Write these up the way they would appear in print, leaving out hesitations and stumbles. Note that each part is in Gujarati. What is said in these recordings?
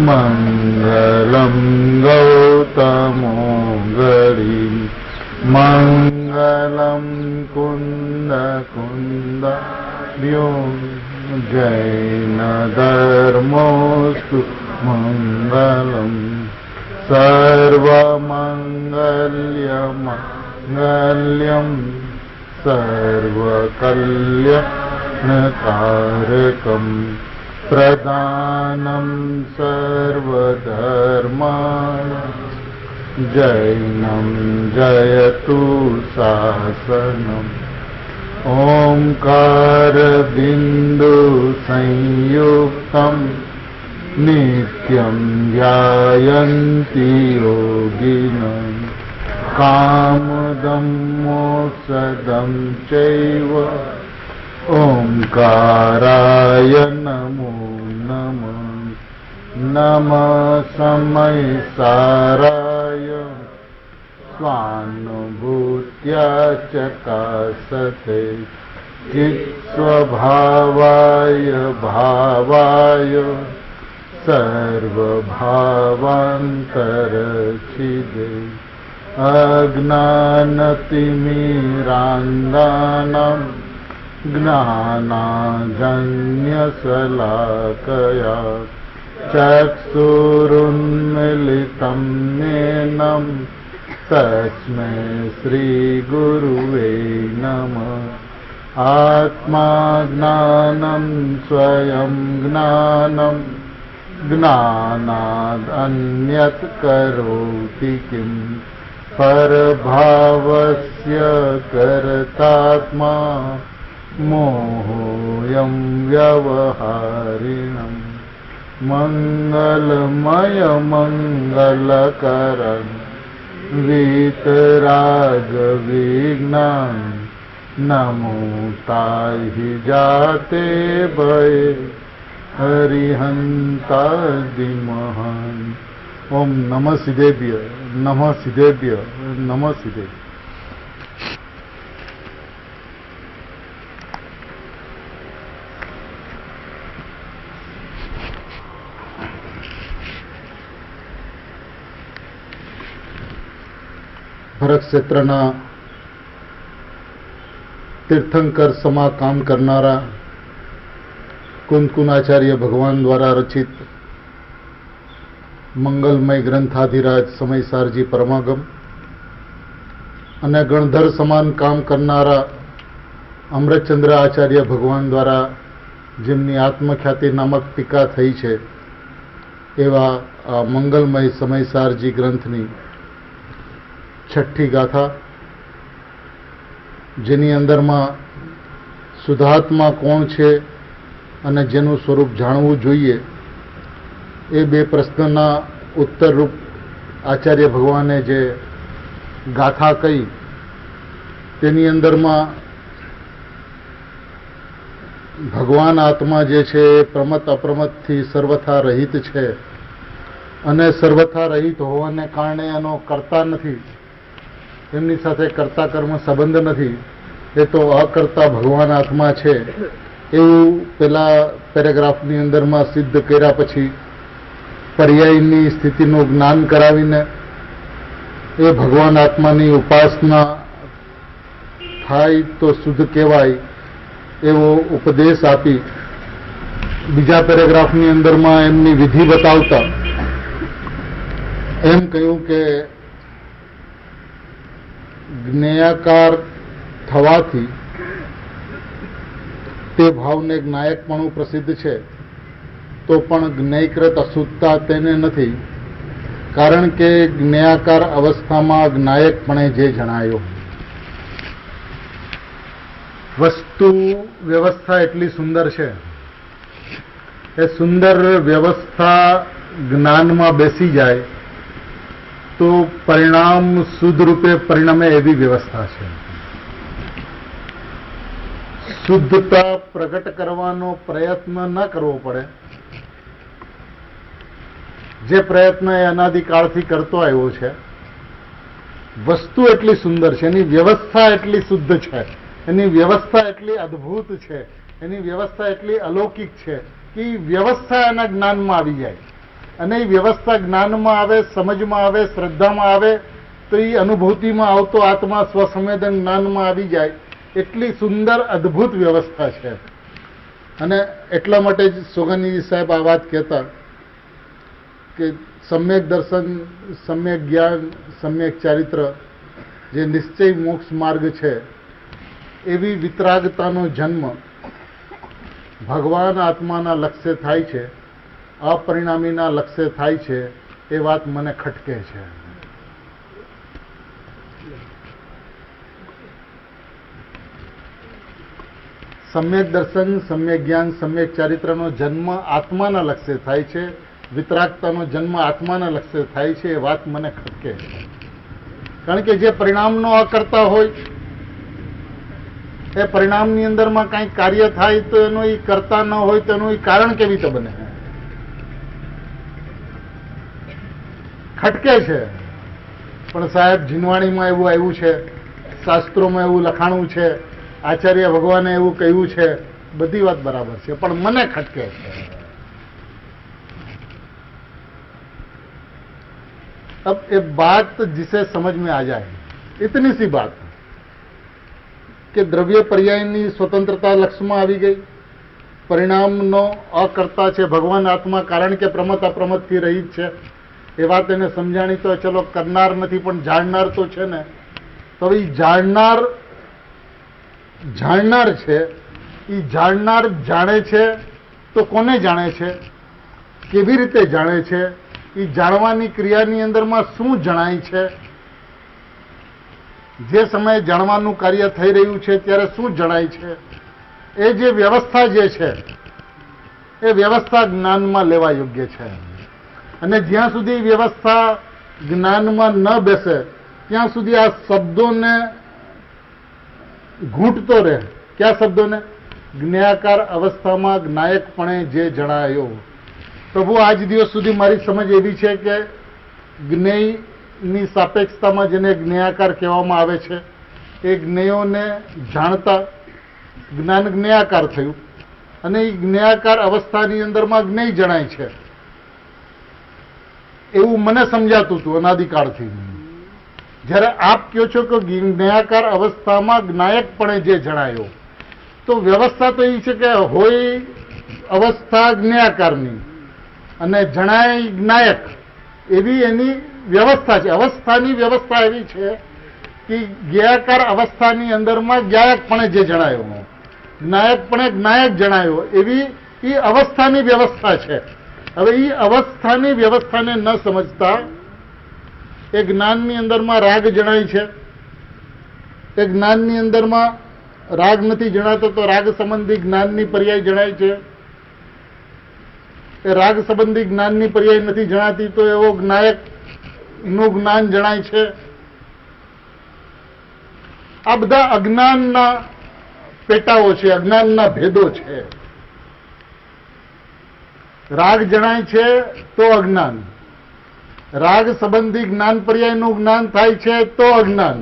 मङ्गलं गौतमोऽङ्गरी मङ्गलं कुन्दकुन्दार्यो जैनधर्मोऽस्तु मङ्गलम् सर्वमङ्गल्यं सर्वकल्याणकारकं प्रदानं सर्वधर्माणां जैनं जयतु शासनम् ओंकारबिन्दुसंयुक्तं नित्यं ध्यायन्ति योगिनः कामदं मोक्षदं चैव ओंकाराय नमो नमः नमः समयसाराय स्वानुभूत्या चकासते चित्स्वभावाय भावाय सर्वभावान्तरच्छिदे अज्ञानतिमिरान्धानां ज्ञानाञ्जन्यशलाकया चक्षुरुन्मीलितं येन तस्मै श्रीगुरुवे नमः आत्मा ज्ञानं स्वयं ज्ञानं ज्ञानादन्यत् करोति किम् परभावस्य कर्तात्मा मोहोऽयं व्यवहारिणम् मंगलमय मंगलकरं वीतरागविघ्नं नमो ताहि जाते भये हरिहन्तादिमः ओम नमः सिद्धेभ्य नमः सिद्धेभ्य नमः सिद्धेभ्य। ભરત ક્ષેત્રના તીર્થંકર સમા કામ કરનારા કુંદકુનાચાર્ય ભગવાન દ્વારા રચિત મંગલમય ગ્રંથાધિરાજ સમયસારજી પરમાગમ અને ગણધર સમાન કામ કરનારા અમૃતચંદ્ર આચાર્ય ભગવાન દ્વારા જેમની આત્મખ્યાતિ નામક ટીકા થઈ છે એવા આ મંગલમય સમયસારજી ગ્રંથની છઠ્ઠી ગાથા, જેની અંદરમાં શુદ્ધાત્મા કોણ છે અને જેનું સ્વરૂપ જાણવું જોઈએ એ બે પ્રશ્નના ઉત્તરરૂપ આચાર્ય ભગવાને જે ગાથા કહી તેની અંદરમાં ભગવાન આત્મા જે છે એ પ્રમત અપ્રમતથી સર્વથા રહિત છે અને સર્વથા રહિત હોવાને કારણે એનો કર્તા નથી, એમની સાથે કર્તા કર્મ સંબંધ નથી, એ તો અકર્તા ભગવાન આત્મા છે એવું પેલા પેરેગ્રાફની અંદરમાં સિદ્ધ કર્યા પછી પર્યાયની સ્થિતિનું જ્ઞાન કરાવીને એ ભગવાન આત્માની ઉપાસના થાય તો શુદ્ધ કહેવાય એવો ઉપદેશ આપી બીજા પેરેગ્રાફની અંદરમાં એમની વિધિ બતાવતા એમ કહ્યું કે જ્ઞેયાકાર થવાથી તે ભાવને જ્ઞાયકપણું પ્રસિદ્ધ છે તો પણ જ્ઞેયકૃત અશુદ્ધતા તેને નથી, કારણ કે જ્ઞેયાકાર અવસ્થામાં જ્ઞાયકપણે જે જણાયો વસ્તુ વ્યવસ્થા એટલી સુંદર છે, એ સુંદર વ્યવસ્થા જ્ઞાનમાં બેસી જાય તો પરિણામ શુદ્ધ રૂપે પરિણમે એવી વ્યવસ્થા છે. શુદ્ધતા પ્રગટ કરવાનો પ્રયત્ન ન કરવો પડે, જે પ્રયત્ન એ અનાદિકાળથી કરતો આવ્યો છે. વસ્તુ એટલી સુંદર છે, એની વ્યવસ્થા એટલી શુદ્ધ છે, એની વ્યવસ્થા એટલી અદ્ભુત છે, એની વ્યવસ્થા એટલી અલૌકિક છે કે વ્યવસ્થા એના જ્ઞાનમાં આવી જાય. અને એ વ્યવસ્થા જ્ઞાનમાં આવે, સમજમાં આવે, શ્રદ્ધામાં આવે તો એ અનુભૂતિમાં આવતો આત્મા સ્વસંવેદન જ્ઞાનમાં આવી જાય. એટલી સુંદર અદ્ભુત વ્યવસ્થા છે. અને એટલા માટે જ સોગંદજી સાહેબ આ વાત કહેતા કે સમ્યક દર્શન, સમ્યક જ્ઞાન, સમ્યક ચારિત્ર જે નિશ્ચય મોક્ષ માર્ગ છે, એવી વિતરાગતાનો જન્મ ભગવાન આત્માના લક્ષ્ય થાય છે, અપરિણામીના લક્ષ્ય થાય છે. એ વાત મને ખટકે છે. સમ્યક દર્શન, સમ્યક જ્ઞાન, સમ્યક ચારિત્રનો જન્મ આત્માના લક્ષ્ય થાય છે, વિતરાગતાનો જન્મ આત્માના લક્ષ્ય થાય છે. એ વાત મને ખટકે છે. કારણ કે જે પરિણામનો અકર્તા હોય, એ પરિણામની અંદરમાં કંઈ કાર્ય થાય તો એનો એ કરતા ન હોય તો એનું એ કારણ કેવી રીતે બને? ખટકે છે. પણ સાહેબ, જીનવાણીમાં એવું આવ્યું છે, શાસ્ત્રોમાં એવું લખાણું છે, આચાર્ય ભગવાને એવું કહ્યું છે, બધી વાત બરાબર છે, પણ મને ખટકે છે. अब ये बात जिसे समझ में आ जाए, इतनी सी बात કે દ્રવ્ય પર્યાયની સ્વતંત્રતા લક્ષમાં આવી ગઈ, પરિણામનો અકર્તા છે ભગવાન આત્મા, કારણ કે પ્રમત અપ્રમતથી રહિત છે. એ વાત એને સમજાણી તો ચલો કરનાર નથી, પણ જાણનાર તો છે ને. તો એ જાણનાર છે. એ જાણનાર જાણે છે તો કોને જાણે છે, કેવી રીતે જાણે છે, એ જાણવાની ક્રિયાની અંદરમાં શું જણાય છે, જે સમયે જાણવાનું કાર્ય થઈ રહ્યું છે ત્યારે શું જણાય છે, એ જે વ્યવસ્થા જે છે એ વ્યવસ્થા જ્ઞાનમાં લેવા યોગ્ય છે. અને જ્યાં સુધી વ્યવસ્થા જ્ઞાનમાં ન બેસે ત્યાં સુધી આ શબ્દોને ઘૂંટતો રહે. કયા શબ્દોને? જ્ઞાયાકાર અવસ્થામાં જ્ઞાયકપણે જે જણાયો. પ્રભુ, આજ દિવસ સુધી મારી સમજ એવી છે કે જ્ઞેયની સાપેક્ષતામાં જેને જ્ઞેયાકાર કહેવામાં આવે છે, એ જ્ઞેયોને જાણતા જ્ઞાન જ્ઞેયાકાર થયું, અને એ જ્ઞેયાકાર અવસ્થાની અંદરમાં જ્ઞેય જણાય છે એવું મને સમજાતું હતું અનાદિકાળથી. જ્યારે આપ કહો છો કે જ્ઞેયાકાર અવસ્થામાં જ્ઞાયકપણે જે જણાયો, તો વ્યવસ્થા તો એ છે કે હોય અવસ્થા જ્ઞેયાકારની અને જણાય જ્ઞાયક, એવી એની વ્યવસ્થા છે. અવસ્થાની વ્યવસ્થા એવી છે કે જ્ઞેયાકાર અવસ્થાની અંદરમાં જ્ઞાયકપણે જે જણાયો, જ્ઞાયકપણે જ્ઞાયક જણાયો, એવી એ અવસ્થાની વ્યવસ્થા છે. હવે એ અવસ્થાની વ્યવસ્થાને ન સમજતા એ જ્ઞાનની અંદરમાં રાગ જણાય છે, એ જ્ઞાનની અંદરમાં રાગ નથી જણાતો તો રાગ સંબંધી જ્ઞાનની પર્યાય જણાય છે. એ રાગ સંબંધી જ્ઞાનની પર્યાય નથી જણાતી તો એવો જ્ઞાયકનું જ્ઞાન જણાય છે. આ બધા અજ્ઞાનના પેટાઓ છે, અજ્ઞાનના ભેદો છે. રાગ જણાય છે તો અજ્ઞાન, રાગ સંબંધી જ્ઞાન પર્યાયનું જ્ઞાન થાય છે તો અજ્ઞાન,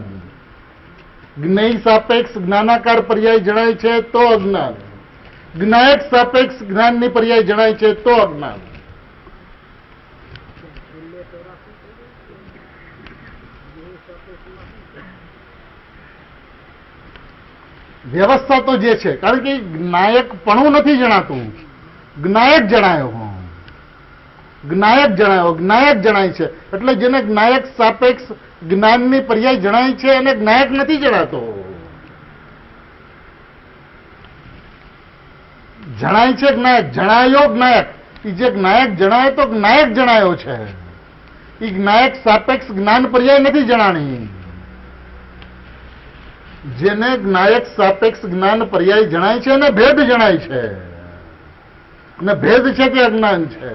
જ્ઞેય સાપેક્ષ જ્ઞાનાકાર પર્યાય જણાય છે તો અજ્ઞાન, જ્ઞાયક સાપેક્ષ જ્ઞાનની પર્યાય જણાય છે તો અજ્ઞાન. વ્યવસ્થા તો જે છે, કારણ કે જ્ઞાયકપણું નથી જણાતું, જ્ઞાયક જણાયો, જ્ઞાયક જણાયો, જ્ઞાયક જણાય છે. એટલે જેને જ્ઞાયક સાપેક્ષ જ્ઞાનની પર્યાય જણાય છે એને જ્ઞાયક નથી જણાતો. જણાય છે જ્ઞાયક, જણાયો જ્ઞાયક. એ જે જ્ઞાયક જણાય તો જ્ઞાયક જણાયો છે, એ જ્ઞાયક સાપેક્ષ જ્ઞાન પર્યાય નથી જણાણી. જેને જ્ઞાયક સાપેક્ષ જ્ઞાન પર્યાય જણાય છે એને ભેદ જણાય છે, અને ભેદ છે કે અજ્ઞાન છે.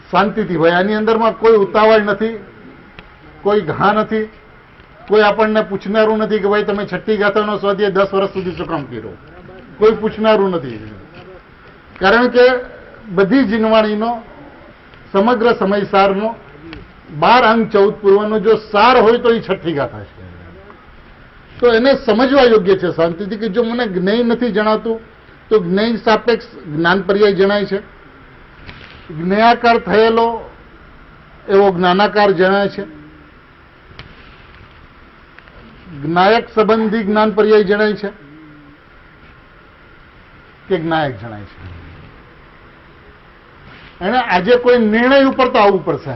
શાંતિથી ભાઈ, આની અંદરમાં કોઈ ઉતાવળ નથી, કોઈ ઘા નથી, કોઈ આપણને પૂછનારું નથી કે ભાઈ તમે છઠ્ઠી ગાથાનો સ્વાધ્યાય 10 વર્ષ સુધી શું કામ કર્યો. કોઈ પૂછનારું નથી, કારણ કે બધી જીનવાણીનો સમગ્ર સમયસારનો 12 અંગ 14 પૂર્વનો જો સાર હોય તો એ છઠ્ઠી ગાથા છે. તો એને સમજવા યોગ્ય છે શાંતિથી કે જો મને જ્ઞેય નથી જણાતું, તો જ્ઞેય સાપેક્ષ જ્ઞાન પર્યાય જણાય છે. જ્ઞેયાકાર થયેલો એવો જ્ઞાનાકાર જણાય છે. જ્ઞાયક સંબંધી જ્ઞાન પર્યાય જણાય છે કે જ્ઞાયક જણાય છે. એને આજે કોઈ નિર્ણય ઉપર તો આવવું પડશે.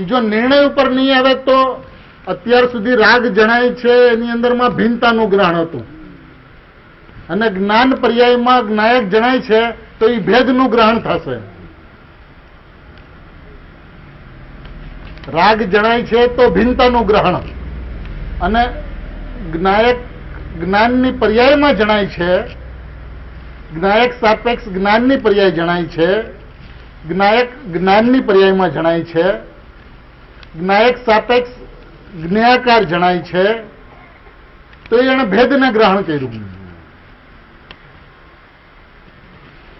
જો નિર્ણય ઉપર નહીં આવે તો અત્યાર સુધી રાગ જણાય છે એની અંદરમાં ભિન્નતાનું ગ્રહણ હતું, અને જ્ઞાન પર્યાયમાં જ્ઞાયક જણાય છે તો એ ભેદનું ગ્રહણ થશે. રાગ જણાય છે તો ભિન્નતાનું ગ્રહણ, અને જ્ઞાયક જ્ઞાનની પર્યાયમાં જણાય છે, જ્ઞાયક સાપેક્ષ જ્ઞાનની પર્યાય જણાય છે, જ્ઞાયક જ્ઞાનની પર્યાયમાં જણાય છે, જ્ઞાયક સાપેક્ષ જ્ઞેયાકાર જણાય છે, તો એણે ભેદને ગ્રહણ કર્યું.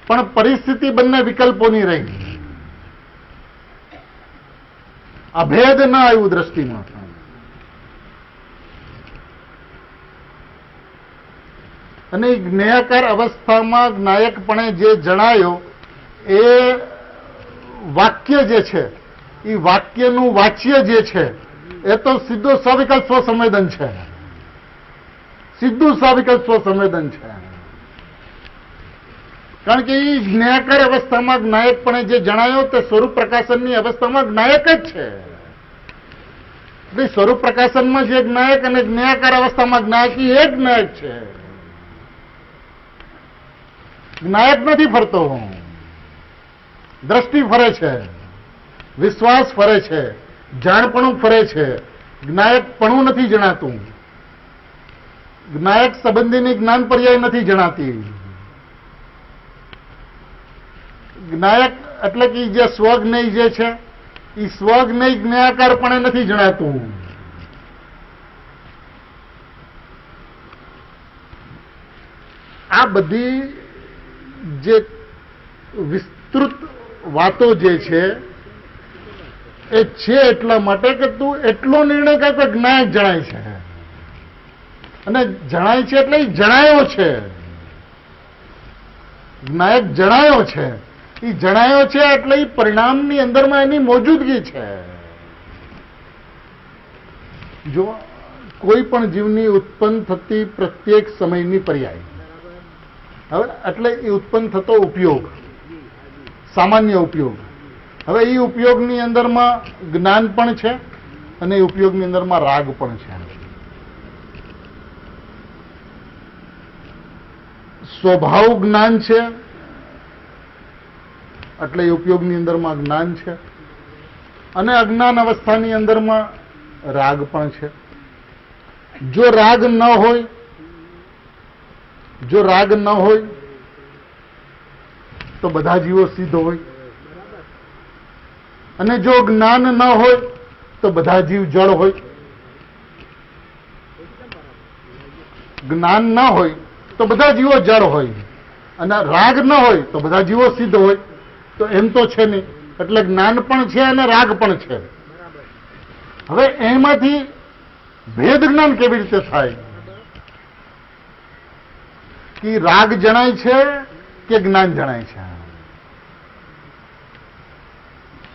પણ પરિસ્થિતિ બંને વિકલ્પોની રહી, અભેદ ન આવ્યું દ્રષ્ટિમાં. અને જ્ઞેયાકાર અવસ્થામાં જ્ઞાયકપણે જે જણાયો એ વાક્ય જે છે, એ વાક્યનું વાચ્ય જે છે એ તો સીધો સ્વવિકલ્પ સ્વસંવેદન છે, સીધું સ્વવિકલ્પ સ્વસંવેદન છે. કારણ કે એ જ્ઞેયાકાર અવસ્થામાં જ્ઞાયકપણે જે જણાયો તે સ્વરૂપ પ્રકાશનની અવસ્થામાં જ્ઞાયક જ છે. સ્વરૂપ પ્રકાશનમાં જે જ્ઞાયક અને જ્ઞેયાકાર અવસ્થામાં જ્ઞાયક એ જ્ઞાયક છે. જ્ઞાયક નથી ફરતો, દ્રષ્ટિ ફરે છે, વિશ્વાસ ફરે છે, જાણપણું ફરે છે. જ્ઞાયકપણું નથી જણાતું, જ્ઞાયક સંબંધીની જ્ઞાન પર્યાય નથી જણાતી. જ્ઞાયક એટલે કે જે સ્વજ્ઞેય જે છે એ સ્વજ્ઞેય જ્ઞેયાકારપણે નથી જણાતું. આ બધી જે વિસ્તૃત વાતો જે છે એ છે એટલા માટે કે તું એટલો નિર્ણય કર કે જ્ઞાયક જણાય છે, અને જણાય છે એટલે જણાયો છે. જ્ઞાયક જણાયો છે, એ જણાયો છે એટલે એ પરિણામની અંદરમાં એની મોજૂદગી છે. જો કોઈ પણ જીવની ઉત્પન્ન થતી પ્રત્યેક સમયની પર્યાય, હવે એટલે એ ઉત્પન્ન થતો ઉપયોગ, સામાન્ય ઉપયોગ. હવે એ ઉપયોગની અંદરમાં જ્ઞાન પણ છે અને એ ઉપયોગની અંદરમાં રાગ પણ છે. સ્વભાવ જ્ઞાન છે એટલે એ ઉપયોગની અંદરમાં જ્ઞાન છે, અને અજ્ઞાન અવસ્થાની અંદરમાં રાગ પણ છે. જો રાગ ન હોય, જો રાગ ન હોય તો બધા જીવો સિદ્ધ હોય, અને જો જ્ઞાન ન હોય તો બધા જીવ જળ હોય. જ્ઞાન ન હોય તો બધા જીવો જળ હોય, અને રાગ ન હોય તો બધા જીવો સિદ્ધ હોય. તો એમ તો છે નહીં, એટલે જ્ઞાન પણ છે અને રાગ પણ છે. હવે એમાંથી ભેદ જ્ઞાન કેવી રીતે થાય કે રાગ જણાય છે કે જ્ઞાન જણાય છે?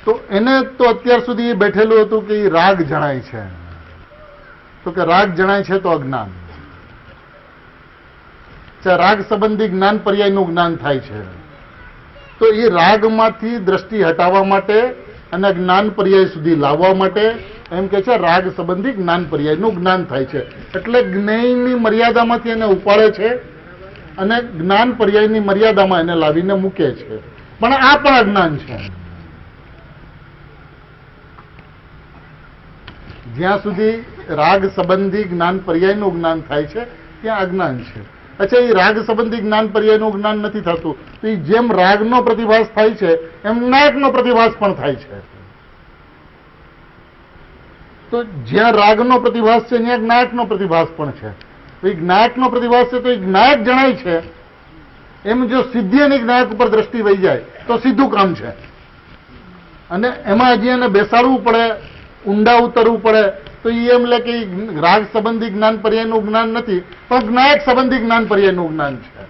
તો એને તો અત્યાર સુધી એ બેઠેલું હતું કે રાગ જણાય છે, તો કે રાગ જણાય છે તો અજ્ઞાન. રાગ સંબંધી જ્ઞાન પર્યાયનું જ્ઞાન થાય છે, તો એ રાગમાંથી દ્રષ્ટિ હટાવવા માટે અને જ્ઞાન પર્યાય સુધી લાવવા માટે એમ કે છે રાગ સંબંધી જ્ઞાન પર્યાયનું જ્ઞાન થાય છે. એટલે જ્ઞેયની મર્યાદામાંથી એને ઉપાડે છે અને જ્ઞાન પર્યાયની મર્યાદામાં એને લાવીને મૂકે છે. પણ આ પણ અજ્ઞાન છે. જ્યાં સુધી રાગ સંબંધી જ્ઞાન પર્યાયનું જ્ઞાન થાય છે ત્યાં અજ્ઞાન છે. અચ્છા, એ રાગ સંબંધી જ્ઞાન પર્યાયનું જ્ઞાન નથી થતું, તો એ જેમ રાગનો પ્રતિભાસ થાય છે એમ જ્ઞાયકનો પ્રતિભાસ પણ થાય છે. તો જ્યાં રાગનો પ્રતિભાસ છે ત્યાં જ્ઞાયકનો પ્રતિભાસ પણ છે. તો એ જ્ઞાયકનો પ્રતિભાસ છે તો એ જ્ઞાયક જણાય છે. એમ જો સિદ્ધિ અને જ્ઞાયક ઉપર દ્રષ્ટિ વહી જાય તો સીધું કામ છે. અને એમાં હજી એને બેસાડવું પડે, ઊંડા ઉતરવું પડે. તો એ એમ લે કે રાગ સંબંધી જ્ઞાન પર્યાયનું જ્ઞાન નથી, પણ જ્ઞાયક સંબંધી જ્ઞાન પર્યાયનું જ્ઞાન છે.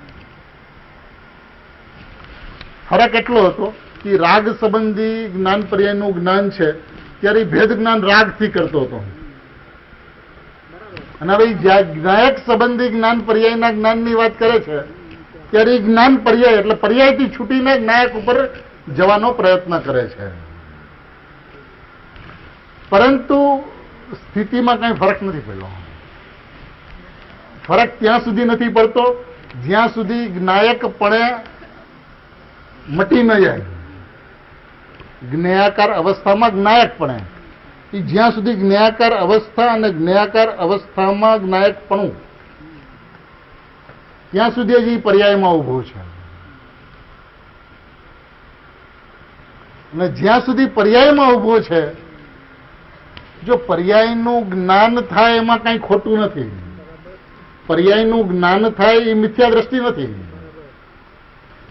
ફરક એટલો હતો કે રાગ સંબંધી જ્ઞાન પર્યાયનું જ્ઞાન છે ત્યારે ભેદ જ્ઞાન રાગથી કરતો હતો, અને હવે જ્યાં જ્ઞાયક સંબંધી જ્ઞાન પર્યાયના જ્ઞાનની વાત કરે છે ત્યારે જ્ઞાન પર્યાય એટલે પર્યાયથી છૂટીને જ્ઞાયક ઉપર જવાનો પ્રયત્ન કરે છે. પરંતુ સ્થિતિમાં કઈ ફરક નથી પડ્યો. ફરક ત્યાં સુધી નથી પડતો જ્યાં સુધી જ્ઞાયકપણે મટી ન જાય. જ્ઞેયાકાર અવસ્થામાં જ્ઞાયકપણે જ્યાં સુધી જ્ઞેયાકાર અવસ્થા અને જ્ઞેયાકાર અવસ્થામાં જ્ઞાયકપણું ત્યાં સુધી હજી પર્યાયમાં ઉભો છે. અને જ્યાં સુધી પર્યાયમાં ઉભો છે, જો પર્યાયનું જ્ઞાન થાય એમાં કઈ ખોટું નથી. પર્યાયનું જ્ઞાન થાય એ મિથ્યા દ્રષ્ટિ નથી,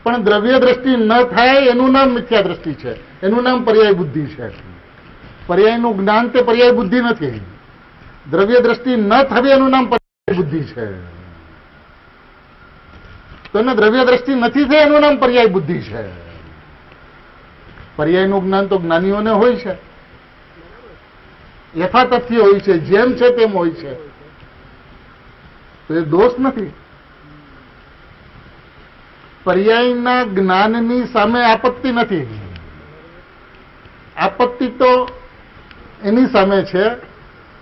પણ દ્રવ્ય દ્રષ્ટિ ન થાય એનું નામ મિથ્યા દ્રષ્ટિ છે, એનું નામ પર્યાય બુદ્ધિ છે. પર્યાયનું જ્ઞાન તે પર્યાય બુદ્ધિ નથી. દ્રવ્ય દ્રષ્ટિ ન થવી એનું નામ પર્યાય બુદ્ધિ છે. તો એને દ્રવ્ય દ્રષ્ટિ નથી થઈ એનું નામ પર્યાય બુદ્ધિ છે. પર્યાયનું જ્ઞાન તો જ્ઞાનીઓને હોય છે, યથાતથ્ય હોય છે, જેમ છે તેમ હોય છે, તો એ દોષ નથી. પર્યાયના જ્ઞાનની સામે આપત્તિ નથી. આપત્તિ તો એની સામે છે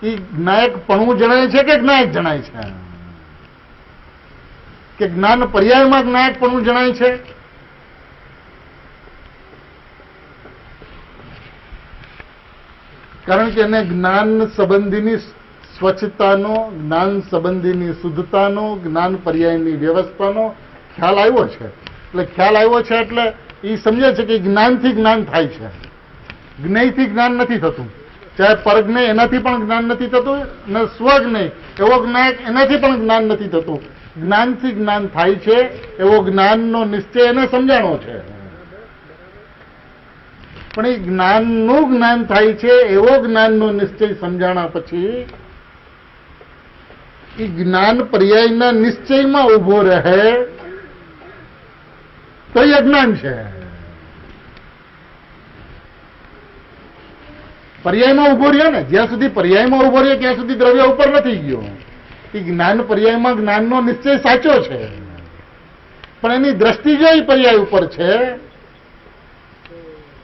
કે જ્ઞાયકપણું જણાય છે કે જ્ઞાયક જણાય છે, કે જ્ઞાન પર્યાયમાં જ્ઞાયકપણું જણાય છે. કારણ કે એને જ્ઞાન સંબંધીની સ્વચ્છતાનો, જ્ઞાન સંબંધીની શુદ્ધતાનો, જ્ઞાન પર્યાયની વ્યવસ્થાનો ખ્યાલ આવ્યો છે. એટલે ખ્યાલ આવ્યો છે એટલે એ સમજે છે કે જ્ઞાનથી જ્ઞાન થાય છે, જ્ઞેયથી જ્ઞાન નથી થતું. ચાહે પરજ્ઞેય એનાથી પણ જ્ઞાન નથી થતું, અને સ્વજ્ઞેય એવો જ્ઞાયક એનાથી પણ જ્ઞાન નથી થતું. જ્ઞાનથી જ્ઞાન થાય છે એવો જ્ઞાનનો નિશ્ચય એને સમજાણો છે. પણ એ જ્ઞાનનું જ્ઞાન થાય છે એવો જ્ઞાનનો નિશ્ચય સમજાણા પછી એ જ્ઞાન પર્યાયના નિશ્ચયમાં ઉભો રહે તો એ અજ્ઞાન છે. પર્યાયમાં ઉભો રહ્યો ને, જ્યાં સુધી પર્યાયમાં ઉભો રહ્યો ત્યાં સુધી દ્રવ્ય ઉપર નથી ગયો. એ જ્ઞાન પર્યાયમાં જ્ઞાનનો નિશ્ચય સાચો છે, પણ એની દ્રષ્ટિ જો એ પર્યાય ઉપર છે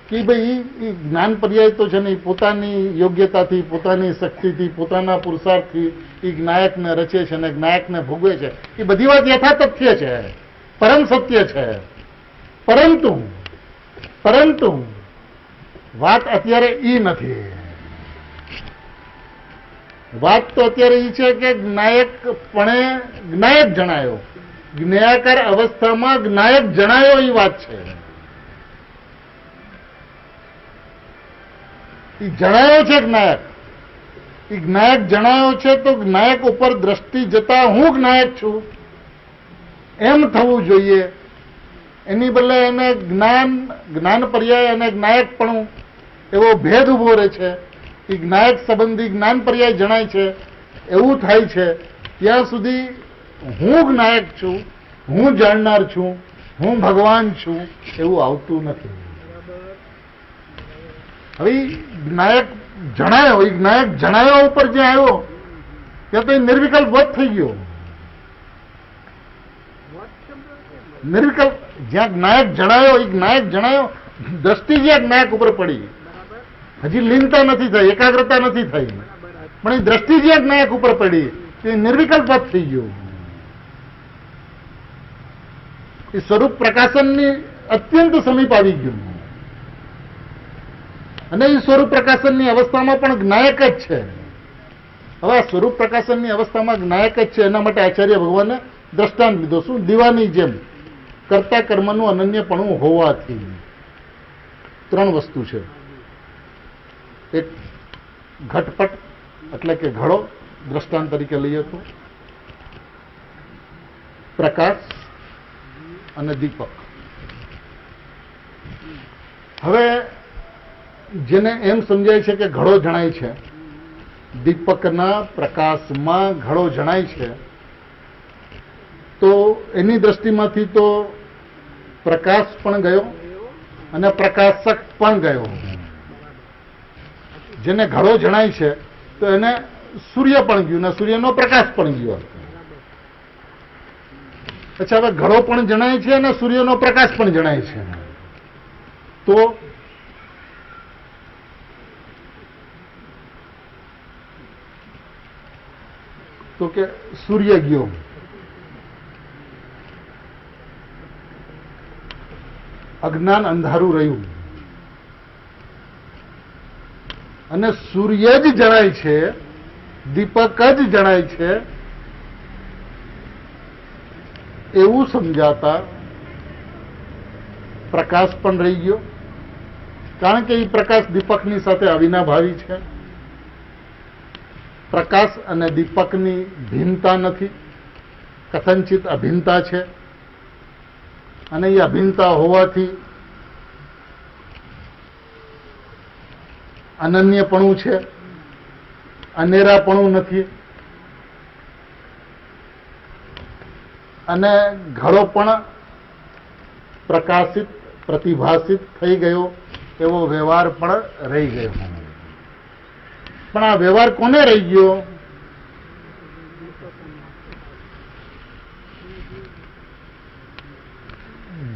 કે ભાઈ એ જ્ઞાન પર્યાય તો છે ને પોતાની યોગ્યતાથી, પોતાની શક્તિથી, પોતાના પુરુષાર્થથી એ જ્ઞાયકને રચે છે અને જ્ઞાયકને ભોગવે છે. એ બધી વાત યથાતથ્ય છે, પરમ સત્ય છે. પરંતુ વાત અત્યારે ઈ નથી. વાત તો અત્યારે ઈ છે કે જ્ઞાયકપણે જ્ઞાયક જણાયો, જ્ઞેયાકાર અવસ્થામાં જ્ઞાયક જણાયો એ વાત છે. એ જણાયો છે જ્ઞાયક, એ જ્ઞાયક જણાયો છે તો જ્ઞાયક ઉપર દ્રષ્ટિ જતા હું જ્ઞાયક છું એમ થવું જોઈએ. એની બદલે એને જ્ઞાન પર્યાય અને જ્ઞાયકપણું એવો ભેદ ઉભો રહે છે. એ જ્ઞાયક સંબંધી જ્ઞાન પર્યાય જણાય છે એવું થાય છે. ત્યાં સુધી હું જ્ઞાયક છું, હું જાણનાર છું, હું ભગવાન છું એવું આવતું નથી. હવે જ્ઞાયક જણાયો, એ જ્ઞાયક જણાયો ઉપર જ્યાં આવ્યો ત્યાં તો એ નિર્વિકલ્પ વધ થઈ ગયો. નિર્વિકલ્પ જ્યાં જ્ઞાયક જણાયો, એ જ્ઞાયક જણાયો, દ્રષ્ટિ જ્યાં જ્ઞાયક ઉપર પડી, હજી લીનતા નથી થઈ, એકાગ્રતા નથી થઈ, પણ એ દ્રષ્ટિ જ્યાં જ્ઞાયક ઉપર પડી તે નિર્વિકલ્પ વધ થઈ ગયો. એ સ્વરૂપ પ્રકાશનની અત્યંત સમીપ આવી ગયું. અને એ સ્વરૂપ પ્રકાશનની અવસ્થામાં પણ જ્ઞાયક જ છે. હવે આ સ્વરૂપ પ્રકાશનની અવસ્થામાં જ્ઞાયક જ છે એના માટે આચાર્ય ભગવાને દ્રષ્ટાંત લીધો. શું? દીવાની જેમ કર્તા કર્મનું અનન્યપણું હોવાથી. ત્રણ વસ્તુ છે. એક ઘટપટ એટલે કે ઘડો દ્રષ્ટાંત તરીકે લઈએ તો, પ્રકાશ અને દીપક. હવે જેને એમ સમજાય છે કે ઘડો જણાય છે, દીપકના પ્રકાશમાં ઘડો જણાય છે, તો એની દ્રષ્ટિમાંથી તો પ્રકાશ પણ ગયો અને પ્રકાશક પણ ગયો. જેને ઘડો જણાય છે તો એને સૂર્ય પણ ગયું ને સૂર્યનો પ્રકાશ પણ ગયો. અચ્છા, હવે ઘડો પણ જણાય છે અને સૂર્યનો પ્રકાશ પણ જણાય છે, તો કે સૂર્ય ગયો, અજ્ઞાન અંધારું રહ્યું અને સૂર્ય જ જણાય છે, દીપક જ જણાય છે એવું સમજાતા પ્રકાશ પણ રહી ગયો. કારણ કે એ પ્રકાશ દીપકની સાથે અવિનાભાવી છે. પ્રકાશ અને દીપકની ભિન્નતા નથી, કથનચિત અભિન્નતા છે. અને એ અભિન્નતા હોવાથી અનન્યપણું છે, અનેરાપણું નથી. અને ઘડો પણ પ્રકાશિત પ્રતિભાસિત થઈ ગયો એવો વ્યવહાર પણ રહી ગયો. પણ આ વ્યવહાર કોને રહી ગયો?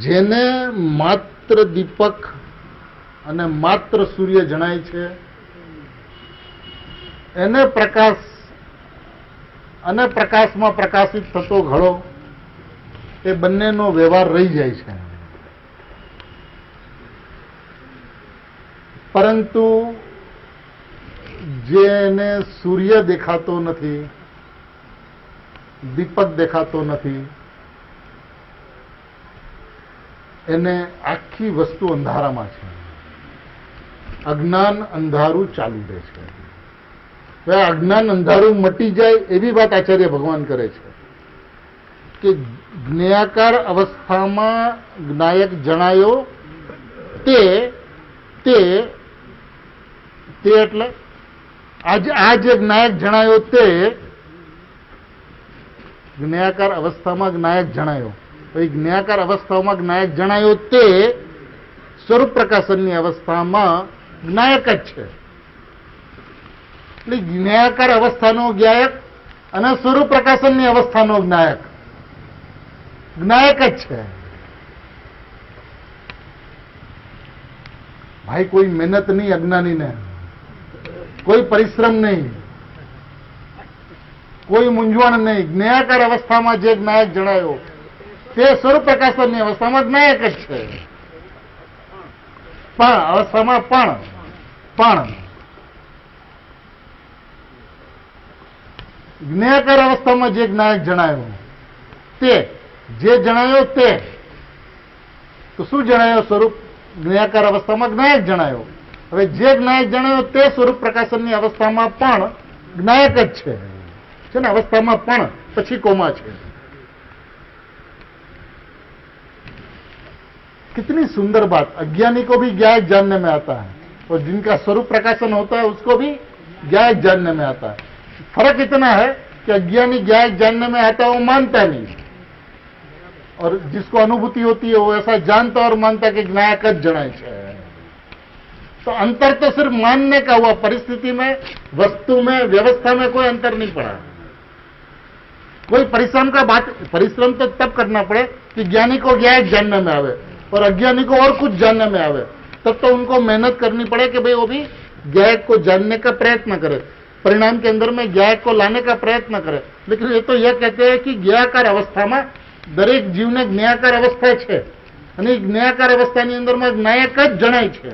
જેને માત્ર દીપક અને માત્ર સૂર્ય જણાય છે એને પ્રકાશ અને પ્રકાશમાં પ્રકાશિત થતો ઘડો એ બંનેનો વ્યવહાર રહી જાય છે. પરંતુ જેને સૂર્ય દેખાતો નથી, દીપક દેખાતો નથી, એને આખી વસ્તુ અંધારામાં છે. અજ્ઞાન અંધારું ચાલુ રહે છે. હવે અજ્ઞાન અંધારું મટી જાય એવી વાત આચાર્ય ભગવાન કરે છે કે જ્ઞેયાકાર અવસ્થામાં જ્ઞાયક જણાયો તે એટલે આ જે જ્ઞાયક જણાયો તે જ્ઞેયાકાર અવસ્થામાં જ્ઞાયક જણાયો. જ્ઞેયાકાર અવસ્થાઓમાં જ્ઞાયક જણાયો તે સ્વરૂપ પ્રકાશનની અવસ્થામાં જ્ઞાયક જ છે. એટલે જ્ઞેયાકાર અવસ્થાનો જ્ઞાયક અને સ્વરૂપ પ્રકાશનની અવસ્થાનો જ્ઞાયક જ છે. ભાઈ કોઈ મહેનત નહીં અજ્ઞાનીને, કોઈ પરિશ્રમ નહીં, કોઈ મૂંઝવણ નહીં. જ્ઞેયાકાર અવસ્થામાં જે જ્ઞાયક જણાયો તે સ્વરૂપ પ્રકાશનની અવસ્થામાં જ્ઞાયક જ છે. પણ અવસ્થામાં પણ જ્ઞેયાકાર અવસ્થામાં જે જ્ઞાયક જણાયો તે તો શું જણાયો? સ્વરૂપ જ્ઞેયાકાર અવસ્થામાં જ્ઞાયક જણાયો. હવે જે જ્ઞાયક જણાયો તે સ્વરૂપ પ્રકાશનની અવસ્થામાં પણ જ્ઞાયક જ છે ને. અવસ્થામાં પણ પછી કોમા છે. कितनी सुंदर बात. अज्ञानी को भी ज्ञायक जानने में आता है और जिनका स्वरूप प्रकाशन होता है उसको भी ज्ञायक जानने में आता है. फर्क इतना है कि अज्ञानी ज्ञायक जानने में आता है वो मानता नहीं, और जिसको अनुभूति होती है वो ऐसा जानता और मानता कि ज्ञायक ज जनाय है. तो अंतर तो सिर्फ मानने का हुआ. परिस्थिति में, वस्तु में, व्यवस्था में कोई अंतर नहीं पड़ा. कोई परिश्रम तो तब करना पड़े कि ज्ञानी को ज्ञायक जानने में आवे और अज्ञानी को और कुछ जानने में आवे. तब तो उनको मेहनत करनी पड़े कि भाई वो भी ज्ञायक को जानने का प्रयत्न करे, परिणाम के अंदर में ज्ञायक को लाने का प्रयत्न करे. लेकिन ये तो यह कहते हैं कि ज्ञायाकार अवस्था में दरेक जीव ने ज्ञायाकार अवस्था है અને જ્ઞેયાકાર અવસ્થાની અંદરમાં જ્ઞાયક જ જણાય છે.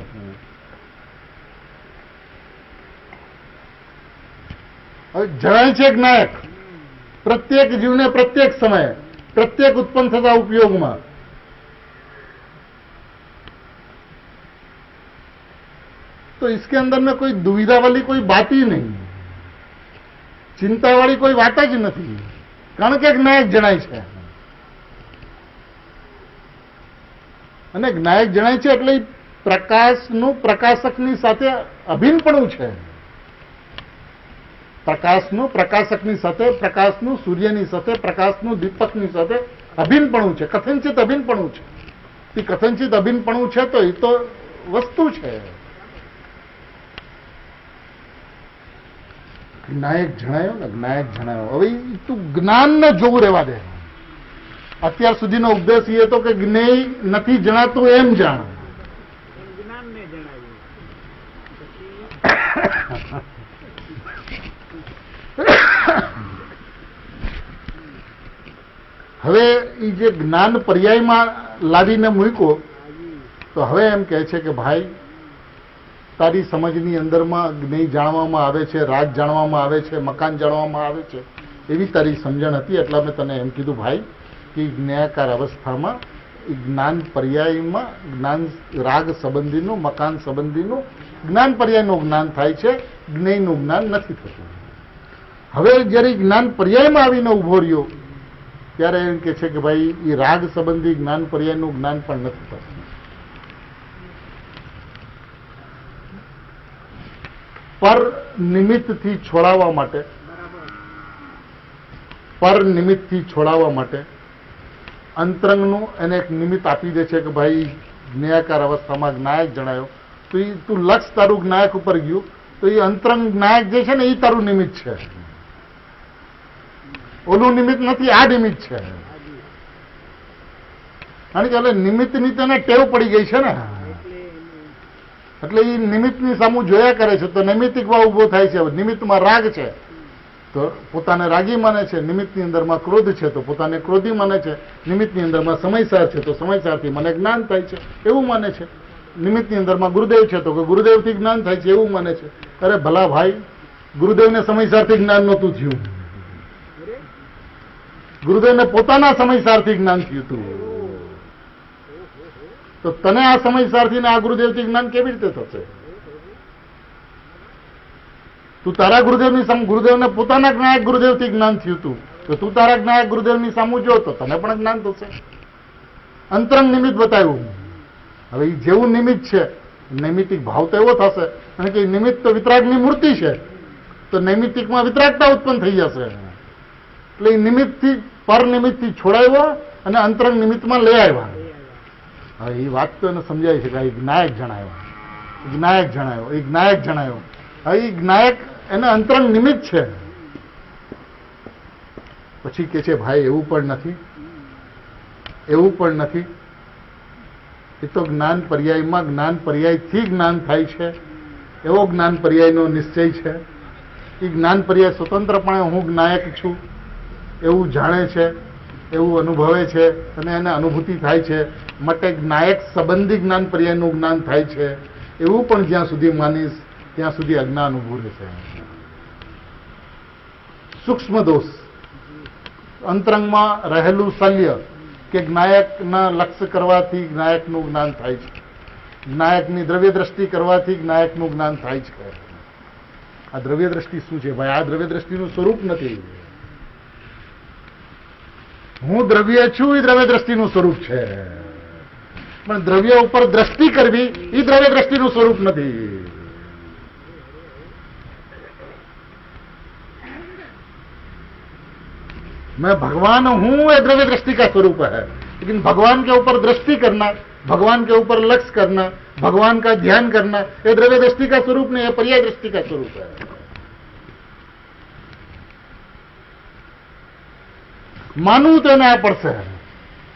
હવે જણાય છે જ્ઞાયક प्रत्येक जीव ने प्रत्येक समय, प्रत्येक उत्पन्न थता उपयोग में. तो इसके अंदर में कोई दुविधा वाली कोई बात ही नहीं, चिंता वाली कोई बात ज नहीं, कारण के ज्ञायक जणाय छे. અને જ્ઞાયક જણાય છે એટલે પ્રકાશનું પ્રકાશકની સાથે અભિન્નપણું છે. પ્રકાશનું પ્રકાશકની સાથે, પ્રકાશનું સૂર્યની સાથે, પ્રકાશનું દીપકની સાથે અભિન્નપણું છે, કથનચિત અભિન્નપણું છે. તે કથનચિત અભિન્નપણું છે તો એ તો વસ્તુ છે. જ્ઞાયક જણાયો ને, જ્ઞાયક જણાયો. હવે તું જ્ઞાનને જોવું રહેવા દે. અત્યાર સુધીનો ઉપદેશ એ હતો કે જ્ઞેય નથી જણાતું એમ જાણ. હવે એ જે જ્ઞાન પર્યાયમાં લાવીને મૂક્યો તો હવે એમ કહે છે કે ભાઈ તારી સમજની અંદરમાં જ્ઞેય જાણવામાં આવે છે, રાગ જાણવામાં આવે છે, મકાન જાણવામાં આવે છે, એવી તારી સમજણ હતી. એટલા મેં તને એમ કીધું ભાઈ કે જ્ઞાયકાર અવસ્થામાં જ્ઞાન પર્યાયમાં જ્ઞાન રાગ સંબંધીનું, મકાન સંબંધીનું જ્ઞાન પર્યાયનું જ્ઞાન થાય છે, જ્ઞેયનું જ્ઞાન નથી થતું. હવે જ્યારે જ્ઞાન પર્યાયમાં આવીને ઉભો રહ્યો ત્યારે એમ કે છે કે ભાઈ એ રાગ સંબંધી જ્ઞાન પર્યાયનું જ્ઞાન પણ નથી થતું. પર નિમિત્તથી છોડાવવા માટે, પર નિમિત્તથી છોડાવવા માટે અંતરંગનું એને એક નિમિત્ત આપી દે છે કે ભાઈ જ્ઞાયકાર અવસ્થામાં જ્ઞાયક જણાયો તો એ તું લક્ષ તારું જ્ઞાયક ઉપર ગયું તો એ અંતરંગ જ્ઞાયક જે છે ને એ તારું નિમિત્ત છે. ઓલું નિમિત્ત નથી, આ નિમિત્ત છે. કારણ કે એટલે નિમિત્તની તેને ટેવ પડી ગઈ છે ને, એટલે એ નિમિત્તની સામું જોયા કરે છે તો નૈમિત્તિક ભાવ ઉભો થાય છે. નિમિત્તમાં રાગ છે તો પોતાને રાગી માને છે, નિમિત્તની અંદરમાં ક્રોધ છે તો પોતાને ક્રોધી માને છે, નિમિત્તની અંદરમાં સમયસાર છે તો સમયસારથી મને જ્ઞાન થાય છે એવું માને છે, નિમિત્તની અંદરમાં ગુરુદેવ છે તો ગુરુદેવથી જ્ઞાન થાય છે એવું માને છે. અરે ભલા ભાઈ, ગુરુદેવને સમયસારથી જ્ઞાન નહોતું થયું, ગુરુદેવને પોતાના સમયસારથી જ્ઞાન થયું હતું. તો તને આ સમયસારથી ને આ ગુરુદેવથી જ્ઞાન કેવી રીતે થશે? તું તારા ગુરુદેવને પોતાના જ્ઞાયક ગુરુદેવથી જ્ઞાન થયું હતું તો તું તારા જ્ઞાયક ગુરુદેવની સામું જો તો તને પણ જ્ઞાન થશે. અંતરંગ નિમિત્ત બતાવ્યું. હવે એ જેવું નિમિત્ત છે નૈમિતિક ભાવ તો એવો થશે, કારણ કે નિમિત્ત તો વિતરાગની મૂર્તિ છે તો નૈમિતિકમાં વિતરાગતા ઉત્પન્ન થઈ જશે. એટલે એ નિમિત્તથી પર નિમિત્તથી છોડાવ્યો અને અંતરંગ નિમિત્તમાં લઈ આવ્યા. હવે એ વાત તો એને સમજાય છે કે એ જ્ઞાયક જણાયો, જ્ઞાયક જણાયો, એ જ્ઞાયક જણાયો. હવે એ જ્ઞાયક એને અંતરંગ નિમિત્ત છે. પછી કે છે ભાઈ એવું પણ નથી, એવું પણ નથી. એ તો જ્ઞાન પર્યાયમાં જ્ઞાન પર્યાયથી જ્ઞાન થાય છે એવો જ્ઞાન પર્યાયનો નિશ્ચય છે. એ જ્ઞાન પર્યાય સ્વતંત્રપણે હું જ્ઞાયક છું એવું જાણે છે, એવું અનુભવે છે અને એને અનુભૂતિ થાય છે. માટે જ્ઞાયક સંબંધી જ્ઞાન પર્યાયનું જ્ઞાન થાય છે એવું પણ જ્યાં સુધી માનીશ ત્યાં સુધી અજ્ઞાન ઉભું રહેશે. સૂક્ષ્મ દોષ, અંતરંગમાં રહેલું શલ્ય કે જ્ઞાયકના લક્ષ્ય કરવાથી જ્ઞાયકનું જ્ઞાન થાય છે, જ્ઞાયકની દ્રવ્ય દ્રષ્ટિ કરવાથી જ્ઞાયકનું જ્ઞાન થાય છે. આ દ્રવ્ય દ્રષ્ટિ શું છે ભાઈ? આ દ્રવ્ય દ્રષ્ટિનું સ્વરૂપ નથી. હું દ્રવ્ય છું એ દ્રવ્ય દ્રષ્ટિનું સ્વરૂપ છે, પણ દ્રવ્ય ઉપર દ્રષ્ટિ કરવી એ દ્રવ્ય દ્રષ્ટિનું સ્વરૂપ નથી. मैं भगवान हूं ये द्रव्य दृष्टि का स्वरूप है, लेकिन भगवान के ऊपर दृष्टि करना, भगवान के ऊपर लक्ष्य करना, भगवान का ध्यान करना ये द्रव्य दृष्टि का स्वरूप नहीं, ये पर्याय दृष्टि का स्वरूप है. માનવું તો એને આ પડશે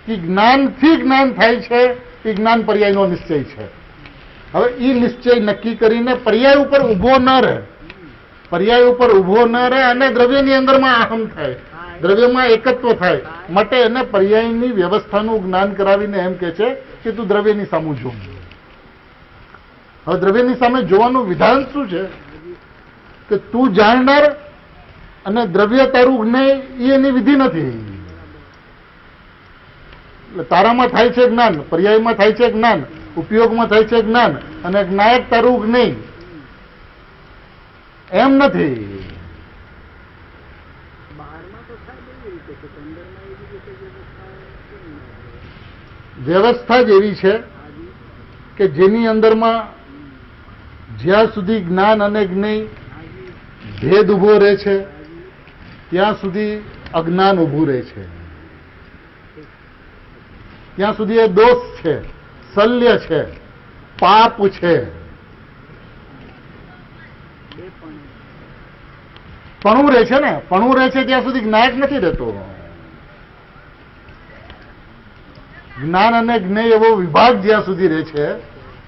કે જ્ઞાનથી જ્ઞાન થાય છે એ જ્ઞાન પર્યાયનો નિશ્ચય છે. હવે એ નિશ્ચય નક્કી કરીને પર્યાય ઉપર ઉભો ન રહે, પર્યાય ઉપર ઉભો ન રહે અને દ્રવ્યની અંદરમાં અહમ થાય, દ્રવ્યમાં એકત્વ થાય. માટે એને પર્યાયની વ્યવસ્થાનું જ્ઞાન કરાવીને એમ કે છે કે તું દ્રવ્યની સામું જો. હવે દ્રવ્યની સામે જોવાનું વિધાન શું છે કે તું જાણનાર અને દ્રવ્ય તારું જ્ઞેય એ એની વિધિ નથી. એટલે તારામાં થાય છે જ્ઞાન, પર્યાયમાં થાય છે જ્ઞાન, ઉપયોગમાં થાય છે જ્ઞાન અને જ્ઞાયક તારું જ્ઞેય એમ નથી. વ્યવસ્થા જ એવી છે કે જેની અંદરમાં જ્યાં સુધી જ્ઞાન અને જ્ઞેય ભેદ ઉભો રહે છે ત્યાં સુધી અજ્ઞાન ઉભું રહે છે. ત્યાં સુધી એ દોષ છે, શલ્ય છે, પાપ છે. પણું રહે છે ને, પણું રહે છે ત્યાં સુધી જ્ઞાયક નથી રહેતો. જ્ઞાન અને જ્ઞેય એવો વિભાગ જ્યાં સુધી રહે છે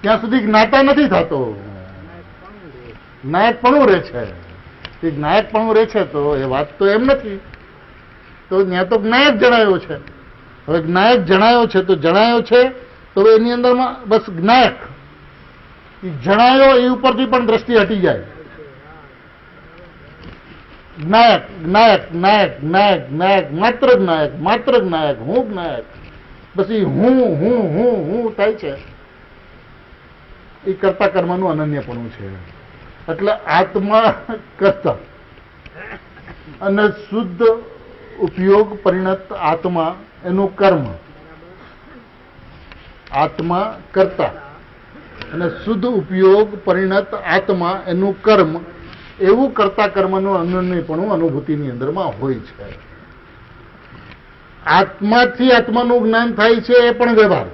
ત્યાં સુધી જ્ઞાતા નથી થતો. જ્ઞાયકપણું રહે છે. એ જ્ઞાયકપણું રહે છે તો એ વાત તો એમ નથી. તો ત્યાં તો જ્ઞાયક જણાયો છે. હવે જ્ઞાયક જણાયો છે તો જણાયો છે તો એની અંદરમાં બસ જ્ઞાયક જણાયો એ ઉપરથી પણ દ્રષ્ટિ હટી જાય. જ્ઞાયક જ્ઞાયક જ્ઞાયક જ્ઞાયક જ્ઞાયક માત્ર જ્ઞાયક માત્ર જ્ઞાયક હું જ્ઞાયક પછી હું હું હું હું થાય છે. એ કર્તા કર્મનું અનન્યપણું છે. એટલે આત્મા કર્તા અને શુદ્ધ ઉપયોગ પરિણત આત્મા એનું કર્મ. આત્મા કર્તા અને શુદ્ધ ઉપયોગ પરિણત આત્મા એનું કર્મ. એવું કર્તા કર્મનું અનન્યપણું અનુભૂતિની અંદરમાં હોય છે. આત્માથી આત્માનું જ્ઞાન થાય છે એ પણ વ્યવહાર.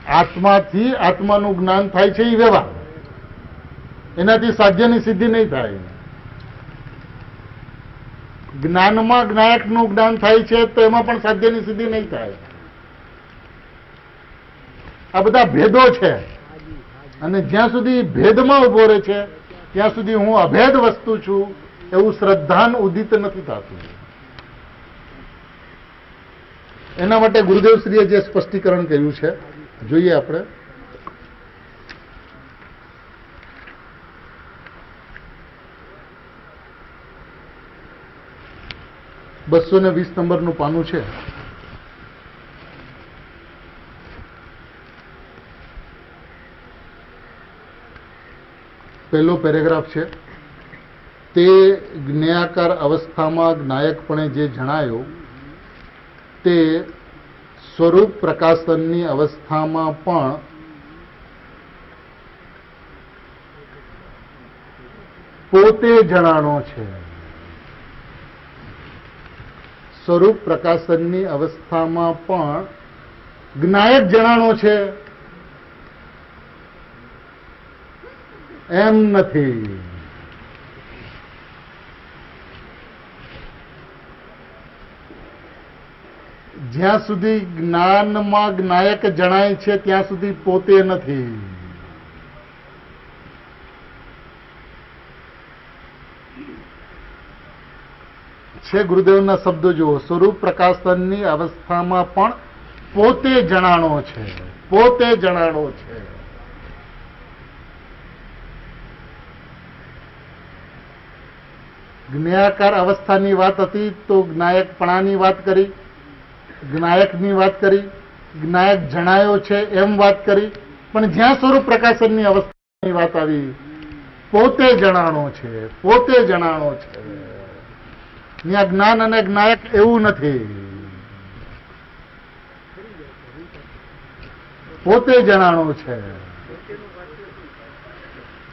આત્માથી આત્માનું જ્ઞાન થાય છે એ વ્યવહાર. એનાથી સાધ્યની સિદ્ધિ નહીં થાય. જ્ઞાનમાં જ્ઞાયકનું જ્ઞાન થાય છે તો એમાં પણ સાધ્યની સિદ્ધિ નહીં થાય. આ બધા ભેદો છે. અને જ્યાં સુધી ભેદમાં ઉભો રહે છે ત્યાં સુધી હું અભેદ વસ્તુ છું એવું શ્રદ્ધાન ઉદિત નથી થતું. એના માટે ગુરુદેવશ્રીએ જે સ્પષ્ટીકરણ કર્યું છે જોઈએ આપણે. 220 નંબરનું પાનું છે. પહેલો પેરેગ્રાફ છે. તે જ્ઞેયાકાર અવસ્થામાં જ્ઞાયકપણે જે જણાયો તે સ્વરૂપ પ્રકાશનની અવસ્થામાં પણ પોતે જણાણો છે. સ્વરૂપ પ્રકાશનની અવસ્થામાં પણ જ્ઞાયક જણાણો છે એમ નથી. જ્યાં સુધી જ્ઞાનમાં જ્ઞાયક જણાય છે ત્યાં સુધી પોતે નથી. છે ગુરુદેવના શબ્દો જુઓ. સ્વરૂપ પ્રકાશનની અવસ્થામાં પણ પોતે જણાણો છે. પોતે જણાણો છે. જ્ઞેયાકાર અવસ્થાની વાત હતી તો જ્ઞાયકપણાની વાત કરી, જ્ઞાયકની વાત કરી, જ્ઞાયક જણાયો છે એમ વાત કરી. પણ જ્યાં સ્વરૂપ પ્રકાશનની અવસ્થાની વાત આવી પોતે જણાણો છે. પોતે જણાણો છે. ત્યાં જ્ઞાન અને જ્ઞાયક એવું નથી. પોતે જણાણો છે.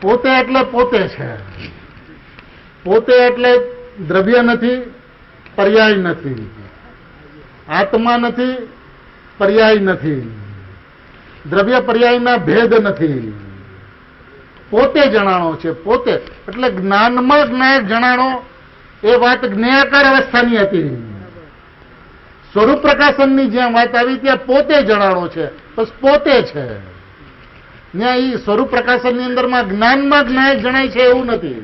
પોતે એટલે પોતે છે. પોતે એટલે દ્રવ્ય નથી, પર્યાય નથી. આત્મા નથી, પર્યાય નથી. દ્રવ્ય પર્યાયના ભેદ નથી. પોતે જણાણો છે. પોતે એટલે જ્ઞાનમાં જ્ઞાયક જણાણો એ વાત જ્ઞેયાકાર અવસ્થાની હતી. સ્વરૂપ પ્રકાશનની જ્યાં વાત આવી ત્યાં પોતે જણાણો છે. બસ પોતે છે. ત્યાં એ સ્વરૂપ પ્રકાશનની અંદરમાં જ્ઞાનમાં જ્ઞાયક જણાય છે એવું નથી.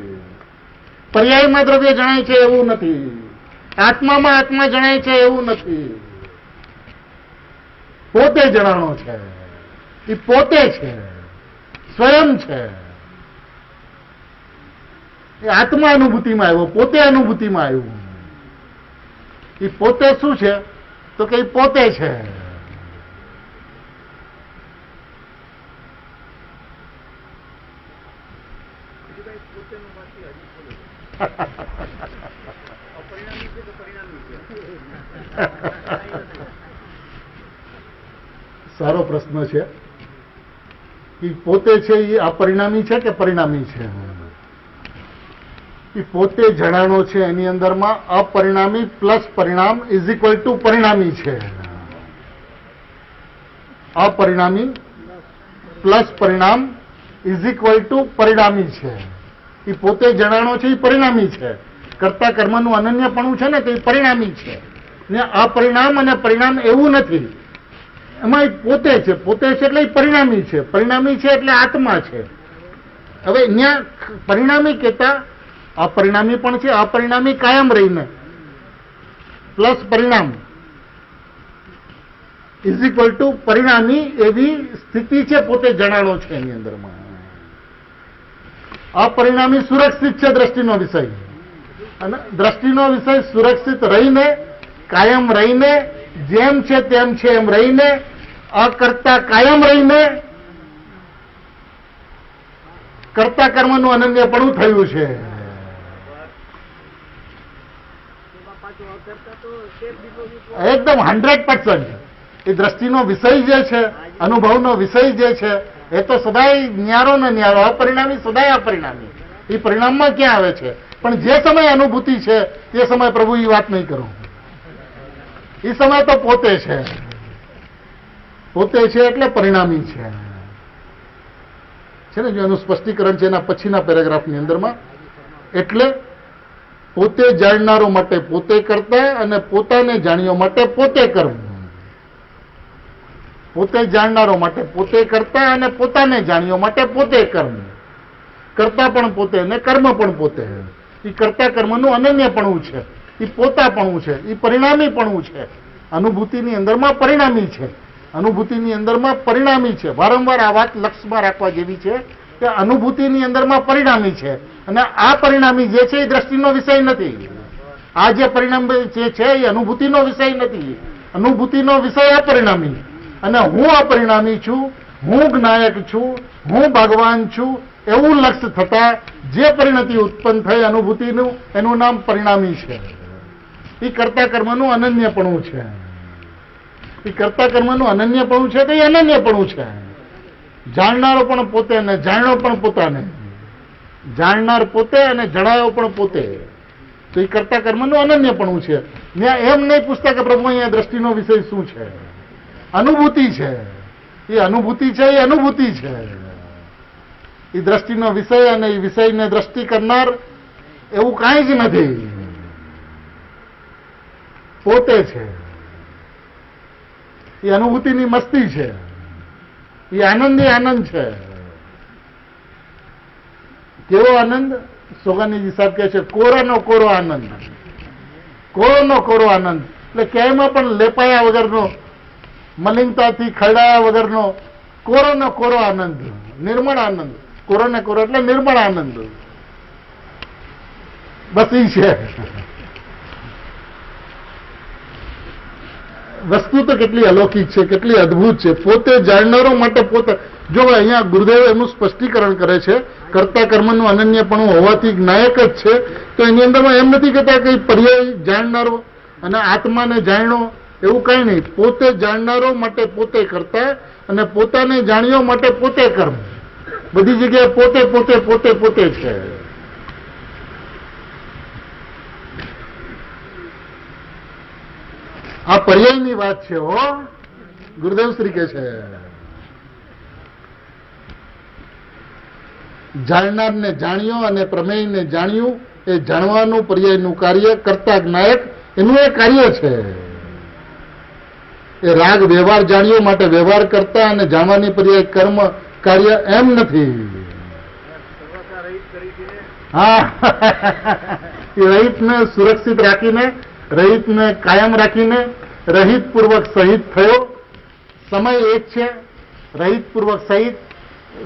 પર્યાયમાં દ્રવ્ય જણાય છે એવું નથી. આત્મામાં આત્મા જણાય છે એવું નથી. પોતે જણાણો છે. એ પોતે છે. સ્વયં છે. એ આત્મા અનુભૂતિમાં આવ્યો. પોતે અનુભૂતિમાં આવ્યું. એ પોતે શું છે તો કે પોતે છે. સારો પ્રશ્ન છે કે પોતે છે એ અપરિણામી છે કે પરિણામી છે. એ પોતે જણાણો છે એની અંદરમાં અપરિણામી પ્લસ પરિણામ ઇઝ ઇક્વલ ટુ પરિણામી છે. અપરિણામી પ્લસ પરિણામ ઇઝ ઇક્વલ ટુ પરિણામી છે. એ પોતે જણાણો છે એ પરિણામી છે. કર્તા કર્મનું અનન્યપણું છે ને તે પરિણામી છે ને અપરિણામ અને પરિણામ એવું નથી. એમાં એ પોતે છે. પોતે છે એટલે એ પરિણામી છે. પરિણામી છે એટલે આત્મા છે. હવે અહીંયા પરિણામી કહેતા અપરિણામી પણ છે. અપરિણામી કાયમ રહીને પ્લસ પરિણામ ઇઝ ઇક્વલ ટુ પરિણામી એવી સ્થિતિ છે પોતે જણાણો છે એની અંદરમાં. અપરિણામી સુરક્ષિત છે દ્રષ્ટિનો વિષય, અને દ્રષ્ટિનો વિષય સુરક્ષિત રહીને કાયમ રહીને જેમ છે તેમ છે એમ રહીને અકર્તા કાયમ રહીને કર્તા કર્મનું અનન્યપણું થયું છે. એકદમ 100%. એ દ્રષ્ટિનો વિષય જે છે, અનુભવનો વિષય જે છે એ તો સદાય ન્યારો ને ન્યારો, અપરિણામી સદાય અપરિણામી. એ પરિણામમાં ક્યાં આવે છે? પણ જે સમય અનુભૂતિ છે તે સમય પ્રભુ એ વાત નહીં કરું. એ સમય તો પોતે છે. પોતે છે એટલે પરિણામી છે ને. જો એનું સ્પષ્ટીકરણ છે એના પછીના પેરેગ્રાફની અંદરમાં. એટલે પોતે જાણનારો માટે પોતે કરતા અને પોતાને જાણ્યો માટે પોતે કરવું. પોતે જાણનારો માટે પોતે કરતા અને પોતાને જાણ્યો માટે પોતે કરવું. કરતા પણ પોતે ને કર્મ પણ પોતે. એ કર્તા કર્મનું અનન્યપણું છે. એ પોતાપણું છે. એ પરિણામીપણું છે. અનુભૂતિની અંદરમાં પરિણામી છે. અનુભૂતિની અંદરમાં પરિણામી છે. વારંવાર આ વાત લક્ષમાં રાખવા જેવી છે કે અનુભૂતિની અંદરમાં પરિણામી છે, અને આ પરિણામી જે છે એ દ્રષ્ટિનો વિષય નથી. આ જે પરિણામ જે છે એ અનુભૂતિનો વિષય નથી. અનુભૂતિનો વિષય અપરિણામી, અને હું અપરિણામી છું, હું જ્ઞાયક છું, હું ભગવાન છું એવું લક્ષ્ય થતા જે પરિણતિ ઉત્પન્ન થઈ અનુભૂતિનું એનું નામ પરિણામી છે. એ કર્તા કર્મનું અનન્યપણું છે. એ કર્તા કર્મનું અનન્યપણું છે તો એ અનન્યપણું છે. જાણનારો પણ પોતે અને જાણ્યો પણ પોતાને. જાણનાર પોતે અને જણાયો પણ પોતે. તો એ કર્તા કર્મનું અનન્યપણું છે. ત્યાં એમ નહીં પૂછતા કે પ્રભુ અહીંયા દ્રષ્ટિનો વિષય શું છે. અનુભૂતિ છે. એ અનુભૂતિ છે. એ અનુભૂતિ છે. એ દ્રષ્ટિનો વિષય અને એ વિષયને દ્રષ્ટિ કરનાર એવું કાંઈ જ નથી. પોતે છે. એ અનુભૂતિની મસ્તી છે. એ આનંદ છે. કેવો આનંદ? સોગાનીજી સાહેબ કહે છે કોરાનો કોરો આનંદ. કોરોનો કોરો આનંદ એટલે ક્યાંયમાં પણ લેપાયા વગરનો, મલિનતાથી ખરડાયા વગરનો કોરોનો કોરો આનંદ, નિર્મળ આનંદ. કોરોને કોરો એટલે નિર્મળ આનંદ. બસ ઈ છે. વસ્તુ તો કેટલી અલૌકિક છે, કેટલી અદભુત છે. પોતે જાણનારો માટે પોતે. જો અહીંયા ગુરુદેવ એનું સ્પષ્ટીકરણ કરે છે કર્તા કર્મનું અનન્યપણું હોવાથી જ્ઞાયક જ છે, તો એની અંદરમાં એમ નથી કહેતા કે પર્યાય જાણનારો અને આત્માને જાણ્યો એવું કઈ નહીં. પોતે જાણનારો માટે પોતે કરતા અને પોતાને જાણ્યો માટે પોતે કર્મ. બધી જગ્યાએ પોતે પોતે પોતે પોતે છે. આ પર્યાયની વાત છે. હો ગુરુદેવ શ્રી કે છે જાણનારને જાણ્યો અને પ્રમેયને જાણ્યું એ જાણવાનું પર્યાયનું કાર્ય કરતા જ્ઞાયક એનું એ કાર્ય છે. એ રાગ વ્યવહાર જાણ્યો માટે વ્યવહાર કરતા અને જાણવાની પર્યાય કર્મ કાર્ય એમ નથી. હા, એ રહિતને સુરક્ષિત રાખીને, રહિતને કાયમ રાખીને, રહિત પૂર્વક સહિત થયો. સમય એક છે. રહિત પૂર્વક સહિત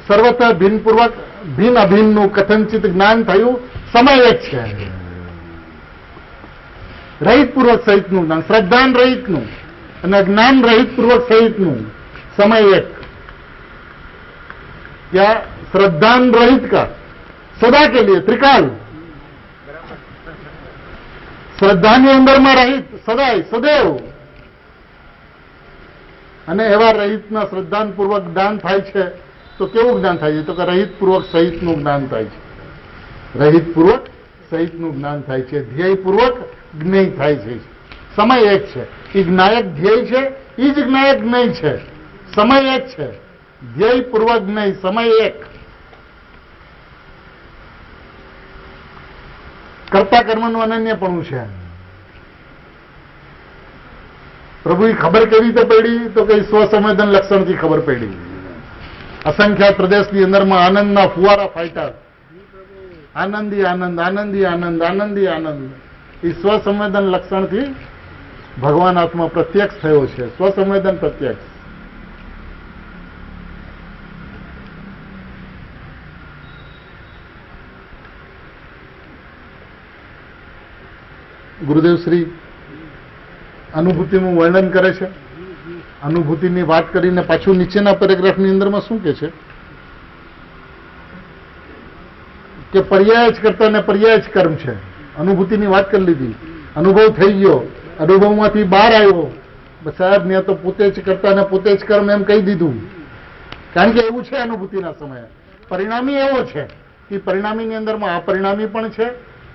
સર્વથા ભિન્ન પૂર્વક ભિન્ન અભિન્નનું કથનચિત જ્ઞાન થયું. સમય એક છે. રહિત પૂર્વક સહિતનું જ્ઞાન, શ્રદ્ધાન રહિતનું અને જ્ઞાન રહિત પૂર્વક સહિતનું. સમય એક. क्या श्रद्धान रहित का सदा के लिए त्रिकाल, શ્રદ્ધાની અંદરમાં રહિત સદાય સદૈવ, અને એવા રહિતના શ્રદ્ધાનપૂર્વક જ્ઞાન થાય છે. તો કેવું જ્ઞાન થાય છે? તો કે રહિત પૂર્વક સહિતનું જ્ઞાન થાય છે. રહિત પૂર્વક સહિતનું જ્ઞાન થાય છે. ધ્યેયપૂર્વક જ્ઞેય થાય છે. સમય એક છે. એ જ્ઞાયક ધ્યેય છે, એ જ જ્ઞાયક જ્ઞેય છે. સમય એક છે. ધ્યેયપૂર્વક જ્ઞેય, સમય એક. કર્તા કર્મનું અનન્યપણું છે. પ્રભુએ ખબર કેવી રીતે પડી? તો કે સ્વસંવેદન લક્ષણથી ખબર પડી. અસંખ્યાત પ્રદેશની અંદરમાં આનંદના ફુવારા ફાટ્યા. આનંદી આનંદ, આનંદી આનંદ, આનંદી આનંદ. એ સ્વસંવેદન લક્ષણથી ભગવાન આત્મા પ્રત્યક્ષ થયો છે. સ્વસંવેદન પ્રત્યક્ષ. ગુરુદેવ શ્રી અનુભૂતિનું વર્ણન કરે છે. અનુભૂતિની વાત કરીને પાછું નીચેના પેરેગ્રાફની અંદરમાં શું કે છે કે પર્યાય જ કરતા ને પર્યાય જ કર્મ છે. અનુભૂતિની વાત કરી લીધી, અનુભવ થઈ ગયો, અનુભવમાંથી બહાર આવ્યો. સાહેબ મેં તો પોતે જ કરતા ને પોતે જ કર્મ એમ કહી દીધું. કારણ કે એવું છે અનુભૂતિના સમયે. પરિણામી એવો છે કે પરિણામીની અંદરમાં અપરિણામી પણ છે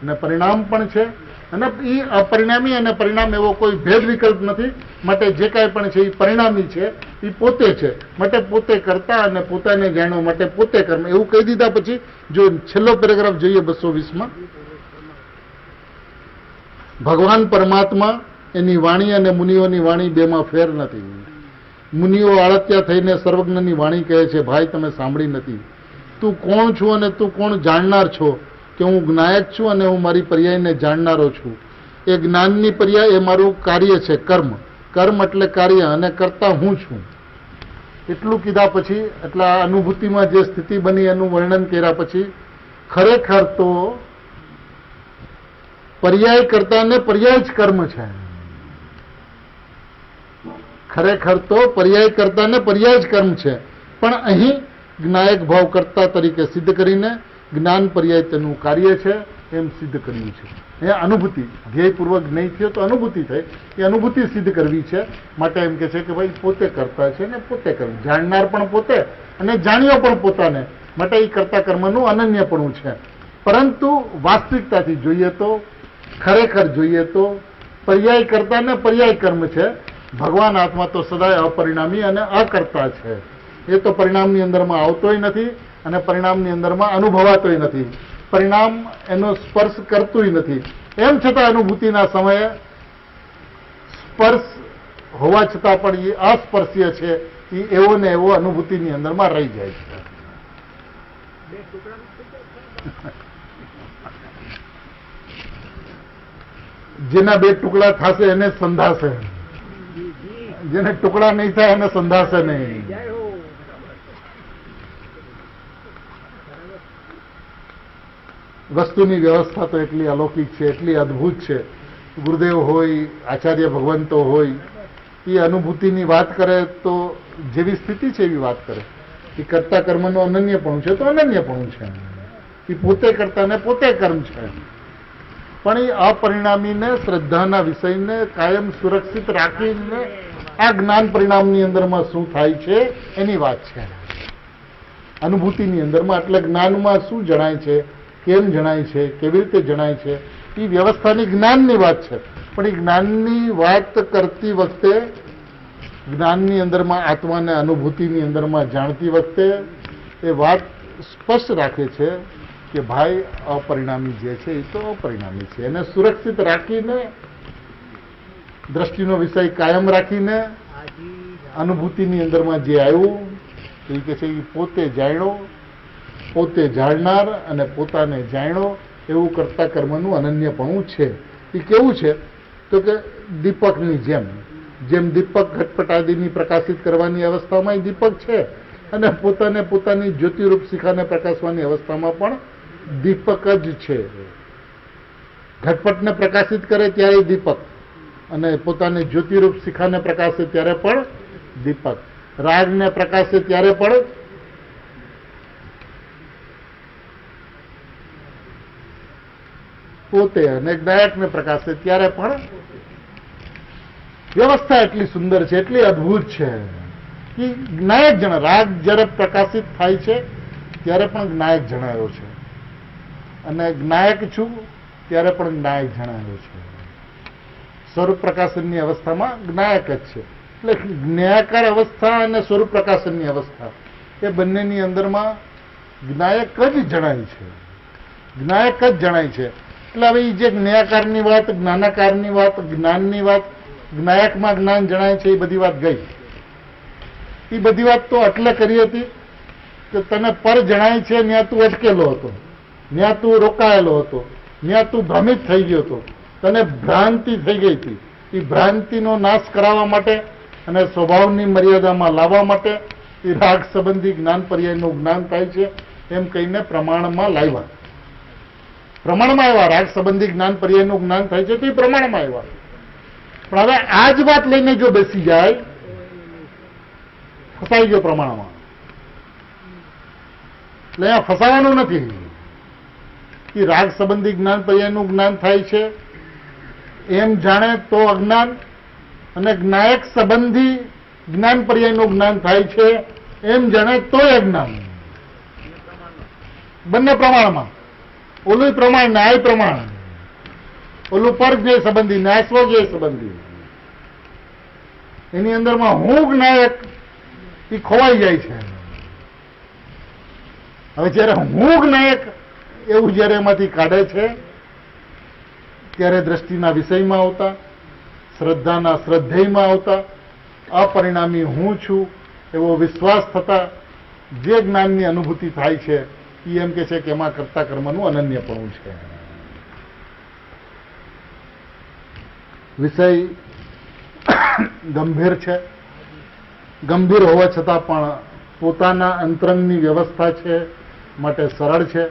અને પરિણામ પણ છે. અને એ અપરિણામી અને પરિણામ એવો કોઈ ભેદ વિકલ્પ નથી. માટે જે કાંઈ પણ છે એ પરિણામી છે, એ પોતે છે. માટે પોતે કરતા અને પોતાને જાણવા માટે પોતે કર્મ, એવું કહી દીધા પછી જો છેલ્લો પેરેગ્રાફ જોઈએ 220માં, ભગવાન પરમાત્મા એની વાણી અને મુનિઓની વાણી બેમાં ફેર નથી. મુનિઓ આળત્યા થઈને સર્વજ્ઞની વાણી કહે છે, ભાઈ તમે સાંભળી નથી. તું કોણ છું અને તું કોણ જાણનાર છો? કે હું જ્ઞાયક છું અને હું મારી પર્યાયને જાણનારો છું. એ જ્ઞાનની પર્યાય એ મારું કાર્ય છે, કર્મ. કર્મ એટલે કાર્ય અને કરતા હું છું. એટલું કીધા પછી, એટલે આ અનુભૂતિમાં જે સ્થિતિ બની એનું વર્ણન કર્યા પછી ખરેખર તો પર્યાય કરતા ને પર્યાય જ કર્મ છે. ખરેખર તો પર્યાય કરતા ને પર્યાય જ કર્મ છે. પણ અહીં જ્ઞાયક ભાવ કરતા તરીકે સિદ્ધ કરીને જ્ઞાન પર્યાય તેનું કાર્ય છે એમ સિદ્ધ કર્યું છે. અહીંયા અનુભૂતિ ધ્યેયપૂર્વક નહીં થયો તો અનુભૂતિ થઈ. એ અનુભૂતિ સિદ્ધ કરવી છે. માટે એમ કે છે કે ભાઈ પોતે કરતા છે ને પોતે કર્મ, જાણનાર પણ પોતે અને જાણ્યો પણ પોતાને. માટે એ કરતા કર્મનું અનન્યપણું છે. પરંતુ વાસ્તવિકતાથી જોઈએ તો, ખરેખર જોઈએ તો પર્યાય કરતા ને પર્યાય કર્મ છે. ભગવાન આત્મા તો સદાય અપરિણામી અને અકર્તા છે. એ તો પરિણામની અંદરમાં આવતોય નથી અને પરિણામની અંદરમાં અનુભવાતોય નથી. પરિણામ એનો સ્પર્શ કરતું નથી. એમ છતાં અનુભૂતિના સમયે સ્પર્શ હોવા છતાં પણ એ અસ્પર્શીય છે. એ એવો ને એવો અનુભૂતિની અંદરમાં રહી જાય છે. જેના બે ટુકડા થશે એને સંધાશે, જેને ટુકડા નહીં થાય એને સંધાશે નહીં. વસ્તુની વ્યવસ્થા તો એટલી અલૌકિક છે, એટલી અદ્ભુત છે. ગુરુદેવ હોય, આચાર્ય ભગવંતો હોય, એ અનુભૂતિની વાત કરે તો જેવી સ્થિતિ છે એવી વાત કરે. એ કરતા કર્મનું અનન્યપણું છે તો અનન્યપણું છે. એ પોતે કરતા ને પોતે કર્મ છે. પણ એ અપરિણામીને, શ્રદ્ધાના વિષયને કાયમ સુરક્ષિત રાખીને આ જ્ઞાન પરિણામની અંદરમાં શું થાય છે એની વાત છે. અનુભૂતિની અંદરમાં એટલે જ્ઞાનમાં શું જણાય છે, કેમ જણાય છે, કેવી રીતે જણાય છે, એ વ્યવસ્થાની જ્ઞાનની વાત છે. પણ એ જ્ઞાનની વાત કરતી વખતે, જ્ઞાનની અંદરમાં આત્માને અનુભૂતિની અંદરમાં જાણતી વખતે એ વાત સ્પષ્ટ રાખે છે કે ભાઈ અપરિણામી જે છે એ તો અપરિણામી છે. એને સુરક્ષિત રાખીને, દ્રષ્ટિનો વિષય કાયમ રાખીને અનુભૂતિની અંદરમાં જે આવ્યું એ કે છે એ પોતે જાણ્યો, પોતે જાણનાર અને પોતાને જાણ્યો એવું કરતા કર્મનું અનન્યપણું છે. એ કેવું છે તો કે દીપકની જેમ, જેમ દીપક ઘટપટાદીની પ્રકાશિત કરવાની અવસ્થામાં દીપક છે અને પોતાને પોતાની જ્યોતિરૂપ શિખાને પ્રકાશવાની અવસ્થામાં પણ દીપક જ છે. ઘટપટને પ્રકાશિત કરે ત્યારે દીપક અને પોતાને જ્યોતિરૂપ શિખાને પ્રકાશે ત્યારે પણ દીપક, રાજને પ્રકાશે ત્યારે પણ પોતે અને જ્ઞાયકને પ્રકાશે ત્યારે પણ. વ્યવસ્થા એટલી સુંદર છે, એટલી અદ્ભુત છે કે જ્ઞાયક જણા, રાગ જ્યારે પ્રકાશિત થાય છે ત્યારે પણ જ્ઞાયક જણાયો છે. અને જ્ઞાયક છું ત્યારે પણ જ્ઞાયક જણાવ્યો છે. સ્વરૂપ પ્રકાશનની અવસ્થામાં જ્ઞાયક જ છે. એટલે જ્ઞાયાકાર અવસ્થા અને સ્વરૂપ પ્રકાશનની અવસ્થા એ બંનેની અંદરમાં જ્ઞાયક જ જણાય છે. જ્ઞાયક જ જણાય છે. એટલે હવે જે જ્ઞાયાકારની વાત, જ્ઞાનાકારની વાત, જ્ઞાનની વાત, જ્ઞાયકમાં જ્ઞાન જણાય છે, એ બધી વાત ગઈ. એ બધી વાત તો એટલે કરી હતી કે તને પર જણાય છે ત્યાં તું અટકેલો હતો, ત્યાં તું રોકાયેલો હતો, ત્યાં તું ભ્રમિત થઈ ગયો હતો, તને ભ્રાંતિ થઈ ગઈ હતી. એ ભ્રાંતિનો નાશ કરાવવા માટે અને સ્વભાવની મર્યાદામાં લાવવા માટે એ રાગ સંબંધી જ્ઞાન પર્યાયનું જ્ઞાન થાય છે એમ કહીને પ્રમાણમાં લાવ્યા. પ્રમાણમાં આવ્યા. રાગ સંબંધી જ્ઞાન પર્યાયનું જ્ઞાન થાય છે તો એ પ્રમાણમાં આવ્યા. પણ હવે આ જ વાત લઈને જો બેસી જાય, ફસાઈ ગયો પ્રમાણમાં. એટલે અહીંયા ફસાવાનું નથી. એ રાગ સંબંધી જ્ઞાન પર્યાયનું જ્ઞાન થાય છે એમ જાણે તો અજ્ઞાન, અને જ્ઞાયક સંબંધી જ્ઞાન પર્યાયનું જ્ઞાન થાય છે એમ જાણે તો અજ્ઞાન. બંને પ્રમાણમાં. ઓલું પ્રમાણ, ન્યાય પ્રમાણ. ઓલું પરજ્ઞેય સંબંધી, ન્યાય સ્વજ્ઞેય સંબંધી. એની અંદરમાં હું જ્ઞાયક એ ખોવાઈ જાય છે. હવે જયારે હું જ્ઞાયક એવું જયારે એમાંથી કાઢે છે ત્યારે દ્રષ્ટિના વિષયમાં આવતા, શ્રદ્ધાના શ્રદ્ધેયમાં આવતા, અપરિણામી હું છું એવો વિશ્વાસ થતા જે જ્ઞાનની અનુભૂતિ થાય છે એ એમ કે છે કે એમાં કર્તા કર્મનું અનન્યપણું છે. વિષય ગંભીર છે. ગંભીર હોવા છતાં પણ પોતાના અંતરંગની વ્યવસ્થા છે માટે સરળ છે,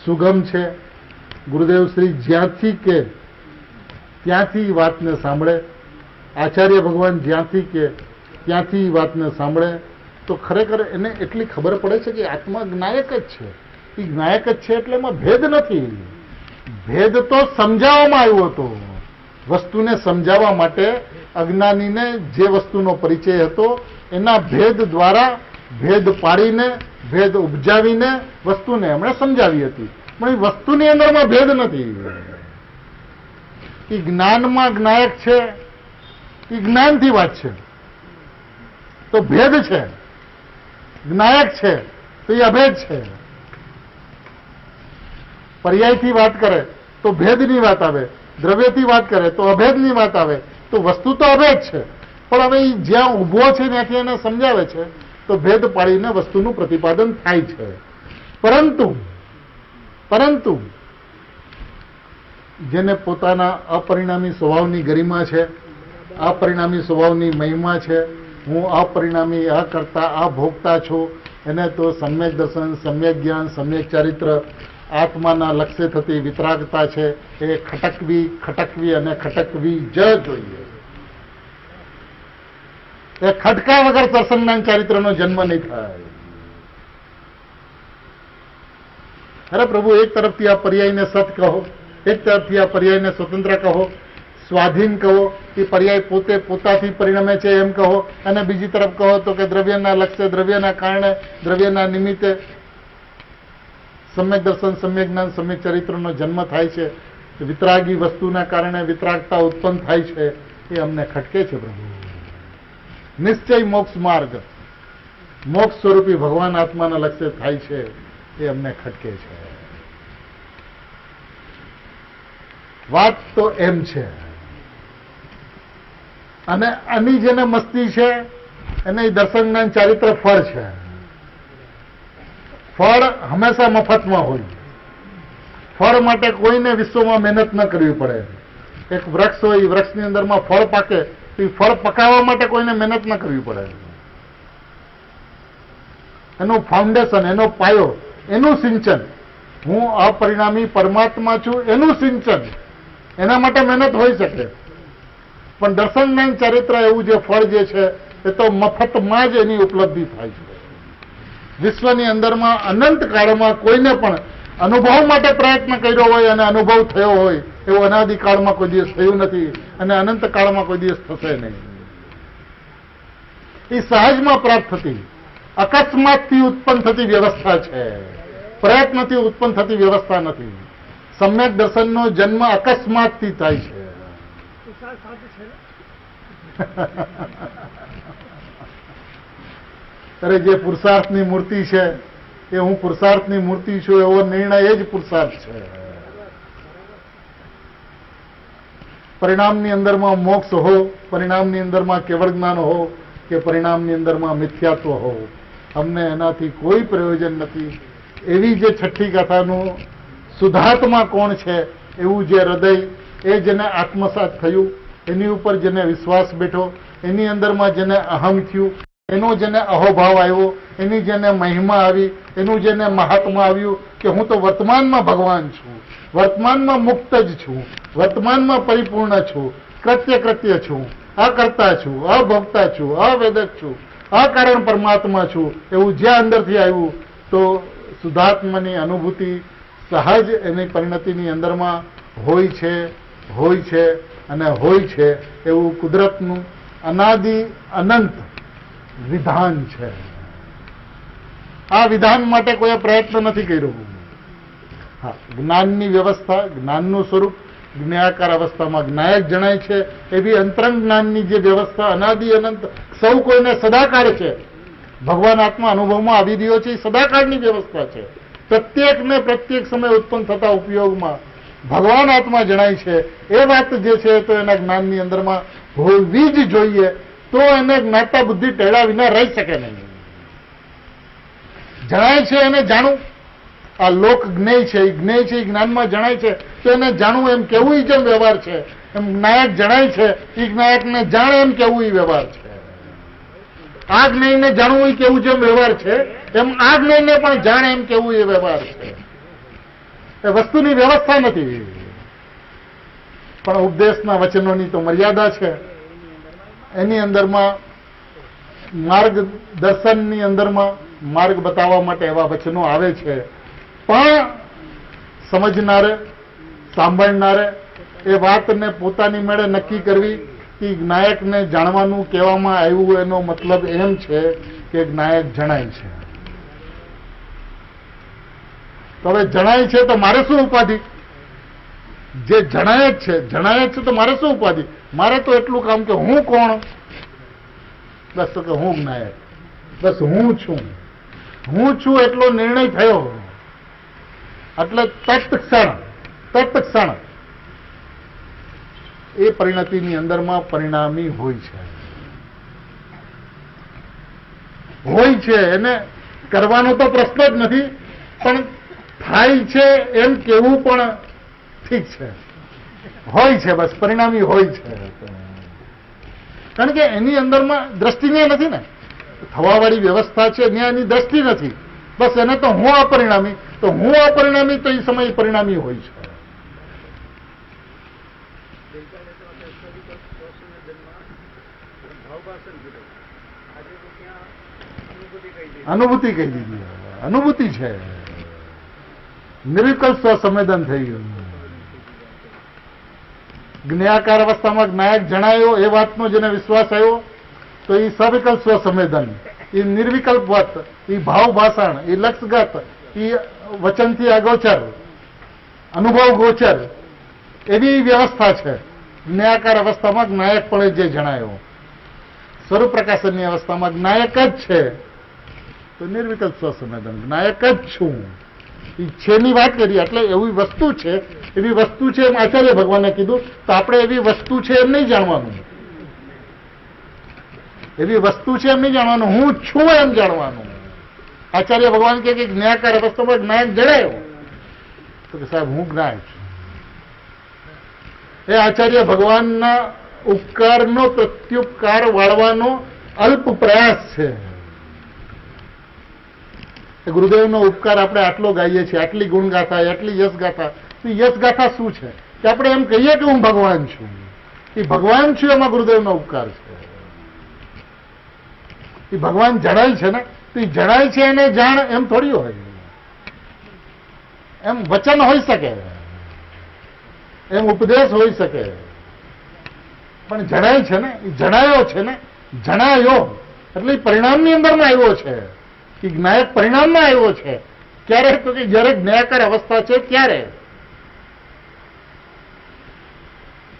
સુગમ છે. ગુરુદેવ શ્રી જ્યાંથી કે ત્યાંથી વાતને સાંભળે, આચાર્ય ભગવાન જ્યાંથી કે ત્યાંથી વાતને સાંભળે તો ખરેખર એને એટલી ખબર પડે છે કે આત્મા જ્ઞાયક જ છે. એ જ્ઞાયક જ છે એટલે એમાં ભેદ નથી. ભેદ તો સમજાવવામાં આવ્યો હતો. વસ્તુને સમજાવવા માટે અજ્ઞાનીને જે વસ્તુનો પરિચય હતો એના ભેદ દ્વારા ભેદ પાડીને, ભેદ ઉપજાવીને વસ્તુને એમણે સમજાવી હતી. પણ એ વસ્તુની અંદરમાં ભેદ નથી. એ જ્ઞાનમાં જ્ઞાયક છે, એ જ્ઞાનથી વાત છે તો ભેદ છે. જ્ઞાયક છે તો એ અભેદ છે. પર્યાયથી વાત કરે તો ભેદની વાત આવે, દ્રવ્યથી વાત કરે તો અભેદની વાત આવે. તો વસ્તુ તો અભેદ છે, પણ હવે એ જ્યાં ઊભો છે ત્યાંથી એને સમજાવે છે તો ભેદ પાડીને વસ્તુનું પ્રતિપાદન થાય છે. પરંતુ જેને પોતાના અપરિણામી સ્વભાવની ગરિમા છે, અપરિણામી સ્વભાવની મહિમા છે, હું અપરિણામી, અકર્તા, અભોગતા છું, એને તો સમ્યક દર્શન, સમ્યક જ્ઞાન, સમ્યક ચારિત્ર, આત્માના લક્ષ્ય થતી વિતરાગતા છે એ ખટકવી અને ખટકવી જ જોઈએ. એ ખટકા વગર સત્સંગના ચારિત્રનો જન્મ નહીં થાય. અરે પ્રભુ, એક તરફથી આ પર્યાયને સત કહો, એક તરફથી આ પર્યાયને સ્વતંત્ર કહો, સ્વાધીન કહો, એ પર્યાય પોતે પોતાથી પરિણમે છે એમ કહો, અને બીજી તરફ કહો તો કે દ્રવ્યના લક્ષ્ય, દ્રવ્યના કારણે, દ્રવ્યના નિમિત્તે સમ્યક દર્શન, સમ્યક જ્ઞાન, સમ્યક ચરિત્રનો જન્મ થાય છે. વિતરાગી વસ્તુના કારણે વિતરાગતા ઉત્પન્ન થાય છે. એ અમને ખટકે છે પ્રભુ. નિશ્ચય મોક્ષ માર્ગ, મોક્ષ સ્વરૂપી ભગવાન આત્માના લક્ષ્ય થાય છે એ અમને ખટકે છે. વાત તો એમ છે. અને આની જેને મસ્તી છે એને દર્શન જ્ઞાન ચારિત્ર ફળ છે. ફળ હંમેશા મફતમાં હોય. ફળ માટે કોઈને વિશ્વમાં મહેનત ન કરવી પડે. એક વૃક્ષ હોય, એ વૃક્ષની અંદરમાં ફળ પાકે તો એ ફળ પકાવવા માટે કોઈને મહેનત ન કરવી પડે. એનું ફાઉન્ડેશન, એનો પાયો, એનું સિંચન, હું અપરિણામી પરમાત્મા છું એનું સિંચન, એના માટે મહેનત હોઈ શકે. પણ દર્શન જ્ઞાન ચરિત્ર એવું જે ફળ જે છે એ તો મફતમાં જ એની ઉપલબ્ધિ થાય છે. વિશ્વની અંદરમાં અનંત કાળમાં કોઈને પણ અનુભવ માટે પ્રયત્ન કર્યો હોય અને અનુભવ થયો હોય એવું અનાદિકાળમાં કોઈ દિવસ થયું નથી અને અનંત કાળમાં કોઈ દિવસ થશે નહીં. એ સહજમાં પ્રાપ્ત થતી, અકસ્માતથી ઉત્પન્ન થતી વ્યવસ્થા છે. પ્રયત્નથી ઉત્પન્ન થતી વ્યવસ્થા નથી. સમ્યક દર્શનનો જન્મ અકસ્માતથી થાય છે. અરે જે પુરુષાર્થની મૂર્તિ છે એ હું પુરુષાર્થની મૂર્તિ છું એવો નિર્ણય એ જ પુરુષાર્થ છે. પરિણામની અંદરમાં મોક્ષ હો, પરિણામની અંદરમાં કેવળ જ્ઞાન હો કે પરિણામની અંદરમાં મિથ્યાત્વ હો, અમને એનાથી કોઈ પ્રયોજન નથી. એવી જે છઠ્ઠી કથાનું શુદ્ધાત્મા કોણ છે એવું જે હૃદય, એ જેને આત્મસાત થયું, એની ઉપર જેને વિશ્વાસ બેઠો, એની અંદરમાં જેને અહમ થયું, એનો જેને અહોભાવ આવ્યો, એની જેને મહિમા આવી, એનું જેને મહાત્મા આવ્યું કે હું તો વર્તમાનમાં ભગવાન છું, વર્તમાનમાં મુક્ત જ છું, વર્તમાનમાં પરિપૂર્ણ છું, કૃત્ય છું, અકર્તા છું, અભોક્તા છું, અવેદક છું, અકારણ પરમાત્મા છું, એવું જ્યાં અંદરથી આવ્યું તો શુદ્ધાત્માની અનુભૂતિ સહજ એની પરિણતિની અંદરમાં હોય છે અને હોય છે એવું કુદરતનું અનાદિ અનંત વિધાન છે. આ વિધાન માટે કોઈ પ્રયત્ન નથી કર્યો. હા, જ્ઞાનની વ્યવસ્થા, જ્ઞાનનું સ્વરૂપ જ્ઞાયાકાર અવસ્થામાં જ્ઞાયક જણાય છે. એવી અંતરંગ જ્ઞાનની જે વ્યવસ્થા અનાદિ અનંત સૌ કોઈને સદાકાળ છે. ભગવાન આત્મા અનુભવમાં આવી રહ્યો છે, એ સદાકાળની વ્યવસ્થા છે. પ્રત્યેકને પ્રત્યેક સમય ઉત્પન્ન થતા ઉપયોગમાં ભગવાન આત્મા જણાય છે. એ વાત જે છે તો એના જ્ઞાનની અંદરમાં હોવી જ જોઈએ. તો એને જ્ઞાતા બુદ્ધિ ટેળા વિના રહી શકે નહીં. જણાય છે એને જાણવું, આ લોક જ્ઞેય છે, એ જ્ઞેય છે, એ જ્ઞાનમાં જણાય છે તો એને જાણવું એમ કેવું જેમ વ્યવહાર છે, એમ જ્ઞાયક જણાય છે એ જ્ઞાયકને જાણે એમ કેવું એ વ્યવહાર છે. આ જ્ઞેયને જાણવું એ કેવું જેમ વ્યવહાર છે, એમ આ જ્ઞેયને પણ જાણે એમ કેવું એ વ્યવહાર છે. એ વસ્તુની વ્યવસ્થા નથી, પણ ઉપદેશના વચનોની તો મર્યાદા છે. એની અંદરમાં માર્ગદર્શનની અંદરમાં માર્ગ બતાવવા માટે એવા વચનો આવે છે, પણ સમજનારે, સાંભળનારે એ વાતને પોતાની મેળે નક્કી કરવી કે જ્ઞાયકને જાણવાનું કહેવામાં આવ્યું એનો મતલબ એમ છે કે જ્ઞાયક જણાય છે. તો હવે જણાય છે તો મારે શું ઉપાધિ? જે જણાય જ છે તો મારે શું ઉપાધિ? મારે તો એટલું કામ કે હું કોણ? બસ તો કે હું જ્ઞાયક, બસ હું છું એટલો નિર્ણય થયો એટલે તત્ક્ષણ એ પરિણતિની અંદરમાં પરિણામી હોય છે. એને કરવાનો તો પ્રશ્ન જ નથી, પણ થાય છે એમ કેવું પણ ઠીક છે. હોય છે, બસ પરિણામી હોય છે. કારણ કે એની અંદરમાં દ્રષ્ટિને નથી ને, થવાવાળી વ્યવસ્થા છે ત્યાં એની દ્રષ્ટિ નથી. બસ એને તો હું અપરિણામી, તો એ સમય પરિણામી હોય છે. અનુભૂતિ કહી દીધી, અનુભૂતિ છે, નિર્વિકલ્પ સ્વસંવેદન થઈ ગયું. જ્ઞાયાકાર અવસ્થામાં જ્ઞાયક જણાયો એ વાતનો જેને વિશ્વાસ આવ્યો તો એ સવિકલ્પ સ્વસંવેદન, એ નિર્વિકલ્પ વાત, એ ભાવ ભાષણ, એ લક્ષગત, એ વચનથી અગોચર, અનુભવ ગોચર એવી વ્યવસ્થા છે. જ્ઞાયાકાર અવસ્થામાં જ્ઞાયકપણે જે જણાયો, સ્વરૂપ પ્રકાશનની અવસ્થામાં જ્ઞાયક જ છે તો નિર્વિકલ્પ સ્વસંવેદન, જ્ઞાયક જ છું એ છેની વાત કરી. એટલે એવી વસ્તુ છે એમ આચાર્ય ભગવાને કીધું, તો આપણે એવી વસ્તુ છે એમ નહીં જાણવાનું, એવી વસ્તુ છે એમ નહીં જાણવાનું, હું છું એમ જાણવાનું. આચાર્ય ભગવાન કહે કે જ્ઞાયાકાર અવસ્થામાં જ્ઞાયક જણાયો તો કે સાહેબ હું જ્ઞાયક છું. એ આચાર્ય ભગવાનના ઉપકારનો પ્રત્યુપકાર વાળવાનો અલ્પ પ્રયાસ છે. ગુરુદેવનો ઉપકાર આપણે આટલો ગાઈએ છીએ, આટલી ગુણગાથા, આટલી યશગાથા. તો યશગાથા શું છે કે આપણે એમ કહીએ કે હું ભગવાન છું, એ ભગવાન છું એમાં ગુરુદેવનો ઉપકાર છે. એ ભગવાન જણાય છે ને, તો એ જણાય છે એને જાણ એમ થોડી હોય. એમ વચન હોઈ શકે, એમ ઉપદેશ હોઈ શકે, પણ જણાય છે ને, એ જણાયો છે ને, જણાયો એટલે પરિણામની અંદરમાં આવ્યો છે. એ જ્ઞાયક પરિણામમાં આવ્યો છે. ક્યારે? તો કે જયારે જ્ઞાયાકાર અવસ્થા છે ત્યારે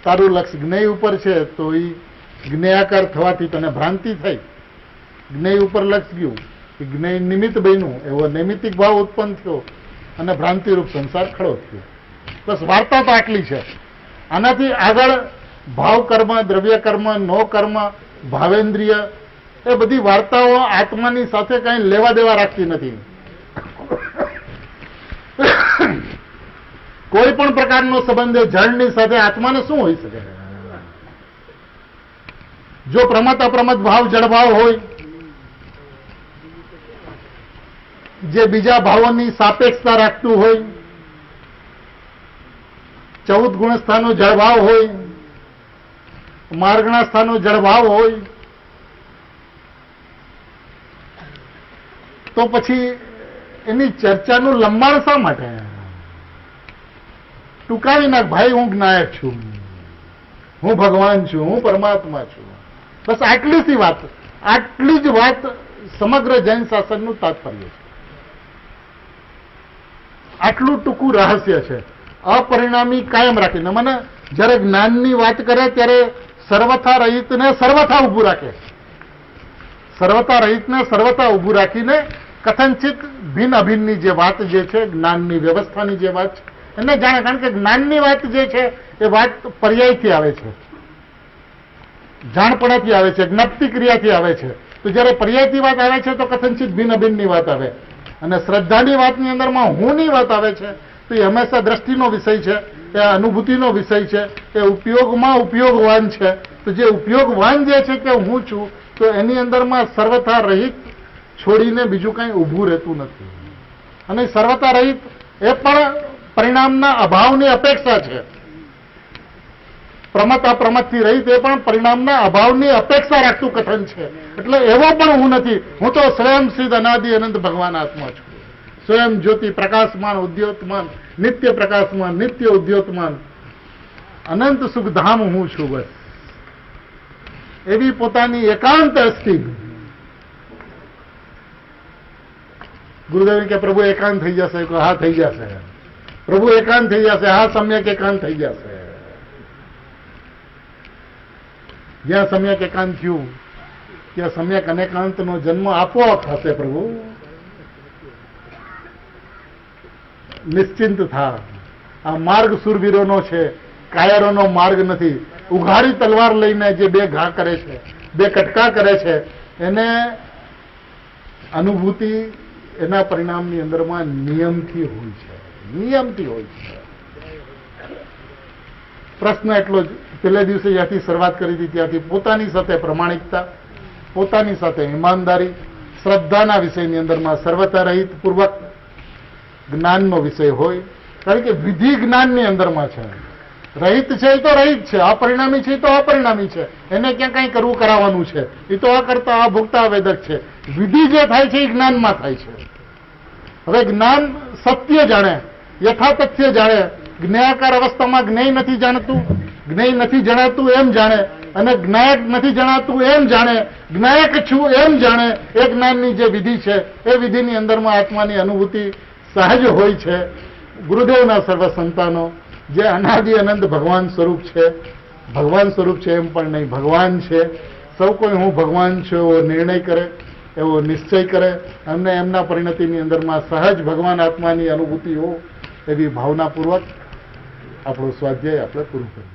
તારું લક્ષ જ્ઞેય ઉપર છે તો એ જ્ઞેયાકાર થવાથી તને ભ્રાંતિ થઈ, જ્ઞેય ઉપર લક્ષ ગયું, જ્ઞેય નિમિત્ત બન્યું, એવો નૈમિત્તિક ભાવ ઉત્પન્ન થયો અને ભ્રાંતિરૂપ સંસાર ખડો થયો. બસ વાર્તા તો આટલી છે. આનાથી આગળ ભાવ કર્મ, દ્રવ્ય કર્મ, નો કર્મ, ભાવેન્દ્રિય, એ બધી વાર્તાઓ આત્માની સાથે કઈ લેવા દેવા રાખતી નથી. કોઈ પણ પ્રકારનો સંબંધ જળની સાથે આત્માને શું હોઈ શકે? જો પ્રમત અપ્રમત ભાવ જળભાવ હોય, જે બીજા ભાવોની સાપેક્ષતા રાખતું હોય, 14 ગુણ સ્થાનો જળભાવ હોય, માર્ગના સ્થાનો જળભાવ હોય, તો પછી એની ચર્ચાનું લંબાણ શા માટે? ટૂંકાવી નાખ, ભાઈ હું જ્ઞાયક છું, હું ભગવાન છું, હું પરમાત્મા છું. બસ આટલી જ વાત, આટલી જ વાત સમગ્ર જૈન શાસનનું તાત્પર્ય છે. આટલું ટૂંકું રહસ્ય છે. અપરિણામી કાયમ રાખીને, મને જયારે જ્ઞાનની વાત કરે ત્યારે સર્વથા રહિતને સર્વથા ઊભું રાખે, સર્વથા રહિતને સર્વથા ઊભું રાખીને કથનચિત ભિન્ન અભિન્નની જે વાત જે છે, જ્ઞાનની વ્યવસ્થાની જે વાત છે એને જાણે. કારણ કે જ્ઞાનની વાત જે છે એ વાત પર્યાયથી આવે છે, જાણપણાથી આવે છે, જ્ઞપ્તિ ક્રિયાથી આવે છે. તો જયારે પર્યાયથી વાત આવે છે તો કથનચિત ભિન્ન અભિન્નની વાત આવે, અને શ્રદ્ધાની વાતની અંદરમાં હુંની વાત આવે છે તો એ હંમેશા દ્રષ્ટિનો વિષય છે, એ અનુભૂતિનો વિષય છે, એ ઉપયોગમાં ઉપયોગવાન છે. તો જે ઉપયોગવાન જે છે કે હું છું, તો એની અંદરમાં સર્વથા રહિત છોડીને બીજું કંઈ ઊભું રહેતું નથી. અને સર્વથા રહિત એ પણ પરિણામના અભાવની અપેક્ષા છે. પ્રમત અપ્રમતથી રહિત એ પણ પરિણામના અભાવની અપેક્ષા રાખતું કથન છે. એટલે એવો પણ હું નથી, હું તો સ્વયં સિદ્ધ અનાદિ અનંત ભગવાન આત્મા છું. સ્વયં જ્યોતિ પ્રકાશમાન ઉદ્યોતમાન, નિત્ય પ્રકાશમાન, નિત્ય ઉદ્યોતમાન, અનંત સુખધામ હું છું. બસ એવી પોતાની એકાંત અસ્થિ. ગુરુદેવ કે પ્રભુ એકાંત થઈ જશે? હા થઈ જશે. પ્રભુ એકાંત થઈ જશે? હા સમ્યક એકાંત થઈ જશે. જ્યાં સમ્યક એકાંત થયું ત્યાં સમ્યક અનેકાંતનો જન્મ આપોઆપ થશે. પ્રભુ નિશ્ચિંત થા. આ માર્ગ સુરવીરોનો છે, કાયરોનો માર્ગ નથી. ઉઘાડી તલવાર લઈને જે બે ઘા કરે છે, બે કટકા કરે છે, એને અનુભૂતિ એના પરિણામની અંદરમાં નિયમથી હોય છે, નિયમથી હોય છે. પ્રશ્ન એટલો જ, પહેલે દિવસે જ્યાંથી શરૂઆત કરી હતી ત્યાંથી પોતાની સાથે પ્રમાણિકતા, પોતાની સાથે ઈમાનદારી, શ્રદ્ધાના વિષયની અંદરમાં સર્વતા રહિત પૂર્વક જ્ઞાનનો વિષય હોય. કારણ કે વિધિ જ્ઞાનની અંદરમાં છે. રહિત છે એ તો રહિત છે, અપરિણામી છે એ તો અપરિણામી છે, એને ક્યાં કંઈ કરવું કરાવવાનું છે, એ તો અકર્તા અભોગતા વેદક છે. વિધિ જે થાય છે એ જ્ઞાનમાં થાય છે. હવે જ્ઞાન સત્ય જાણે, યથાતથ્ય જાણે, જ્ઞેયાકાર અવસ્થામાં જ્ઞેય નથી જાણતું, જ્ઞેય નથી જણાતું એમ જાણે, અને જ્ઞાયક નથી જણાતું એમ જાણે, જ્ઞાયક છું એમ જાણે. એ જ્ઞાનની જે વિધિ છે એ વિધિની અંદરમાં આત્માની અનુભૂતિ સહજ હોય છે. ગુરુદેવના સર્વ સંતાનો જે અનાદિ અનંત ભગવાન સ્વરૂપ છે, ભગવાન સ્વરૂપ છે એમ પણ નહીં, ભગવાન છે. સૌ કોઈ હું ભગવાન છું એવો નિર્ણય કરે, એવો નિશ્ચય કરે, અમને એમના પરિણતિની અંદરમાં સહજ ભગવાન આત્માની અનુભૂતિ હો એવી ભાવનાપૂર્વક આપણું સ્વાધ્યાય આપણે પૂરું કરીએ.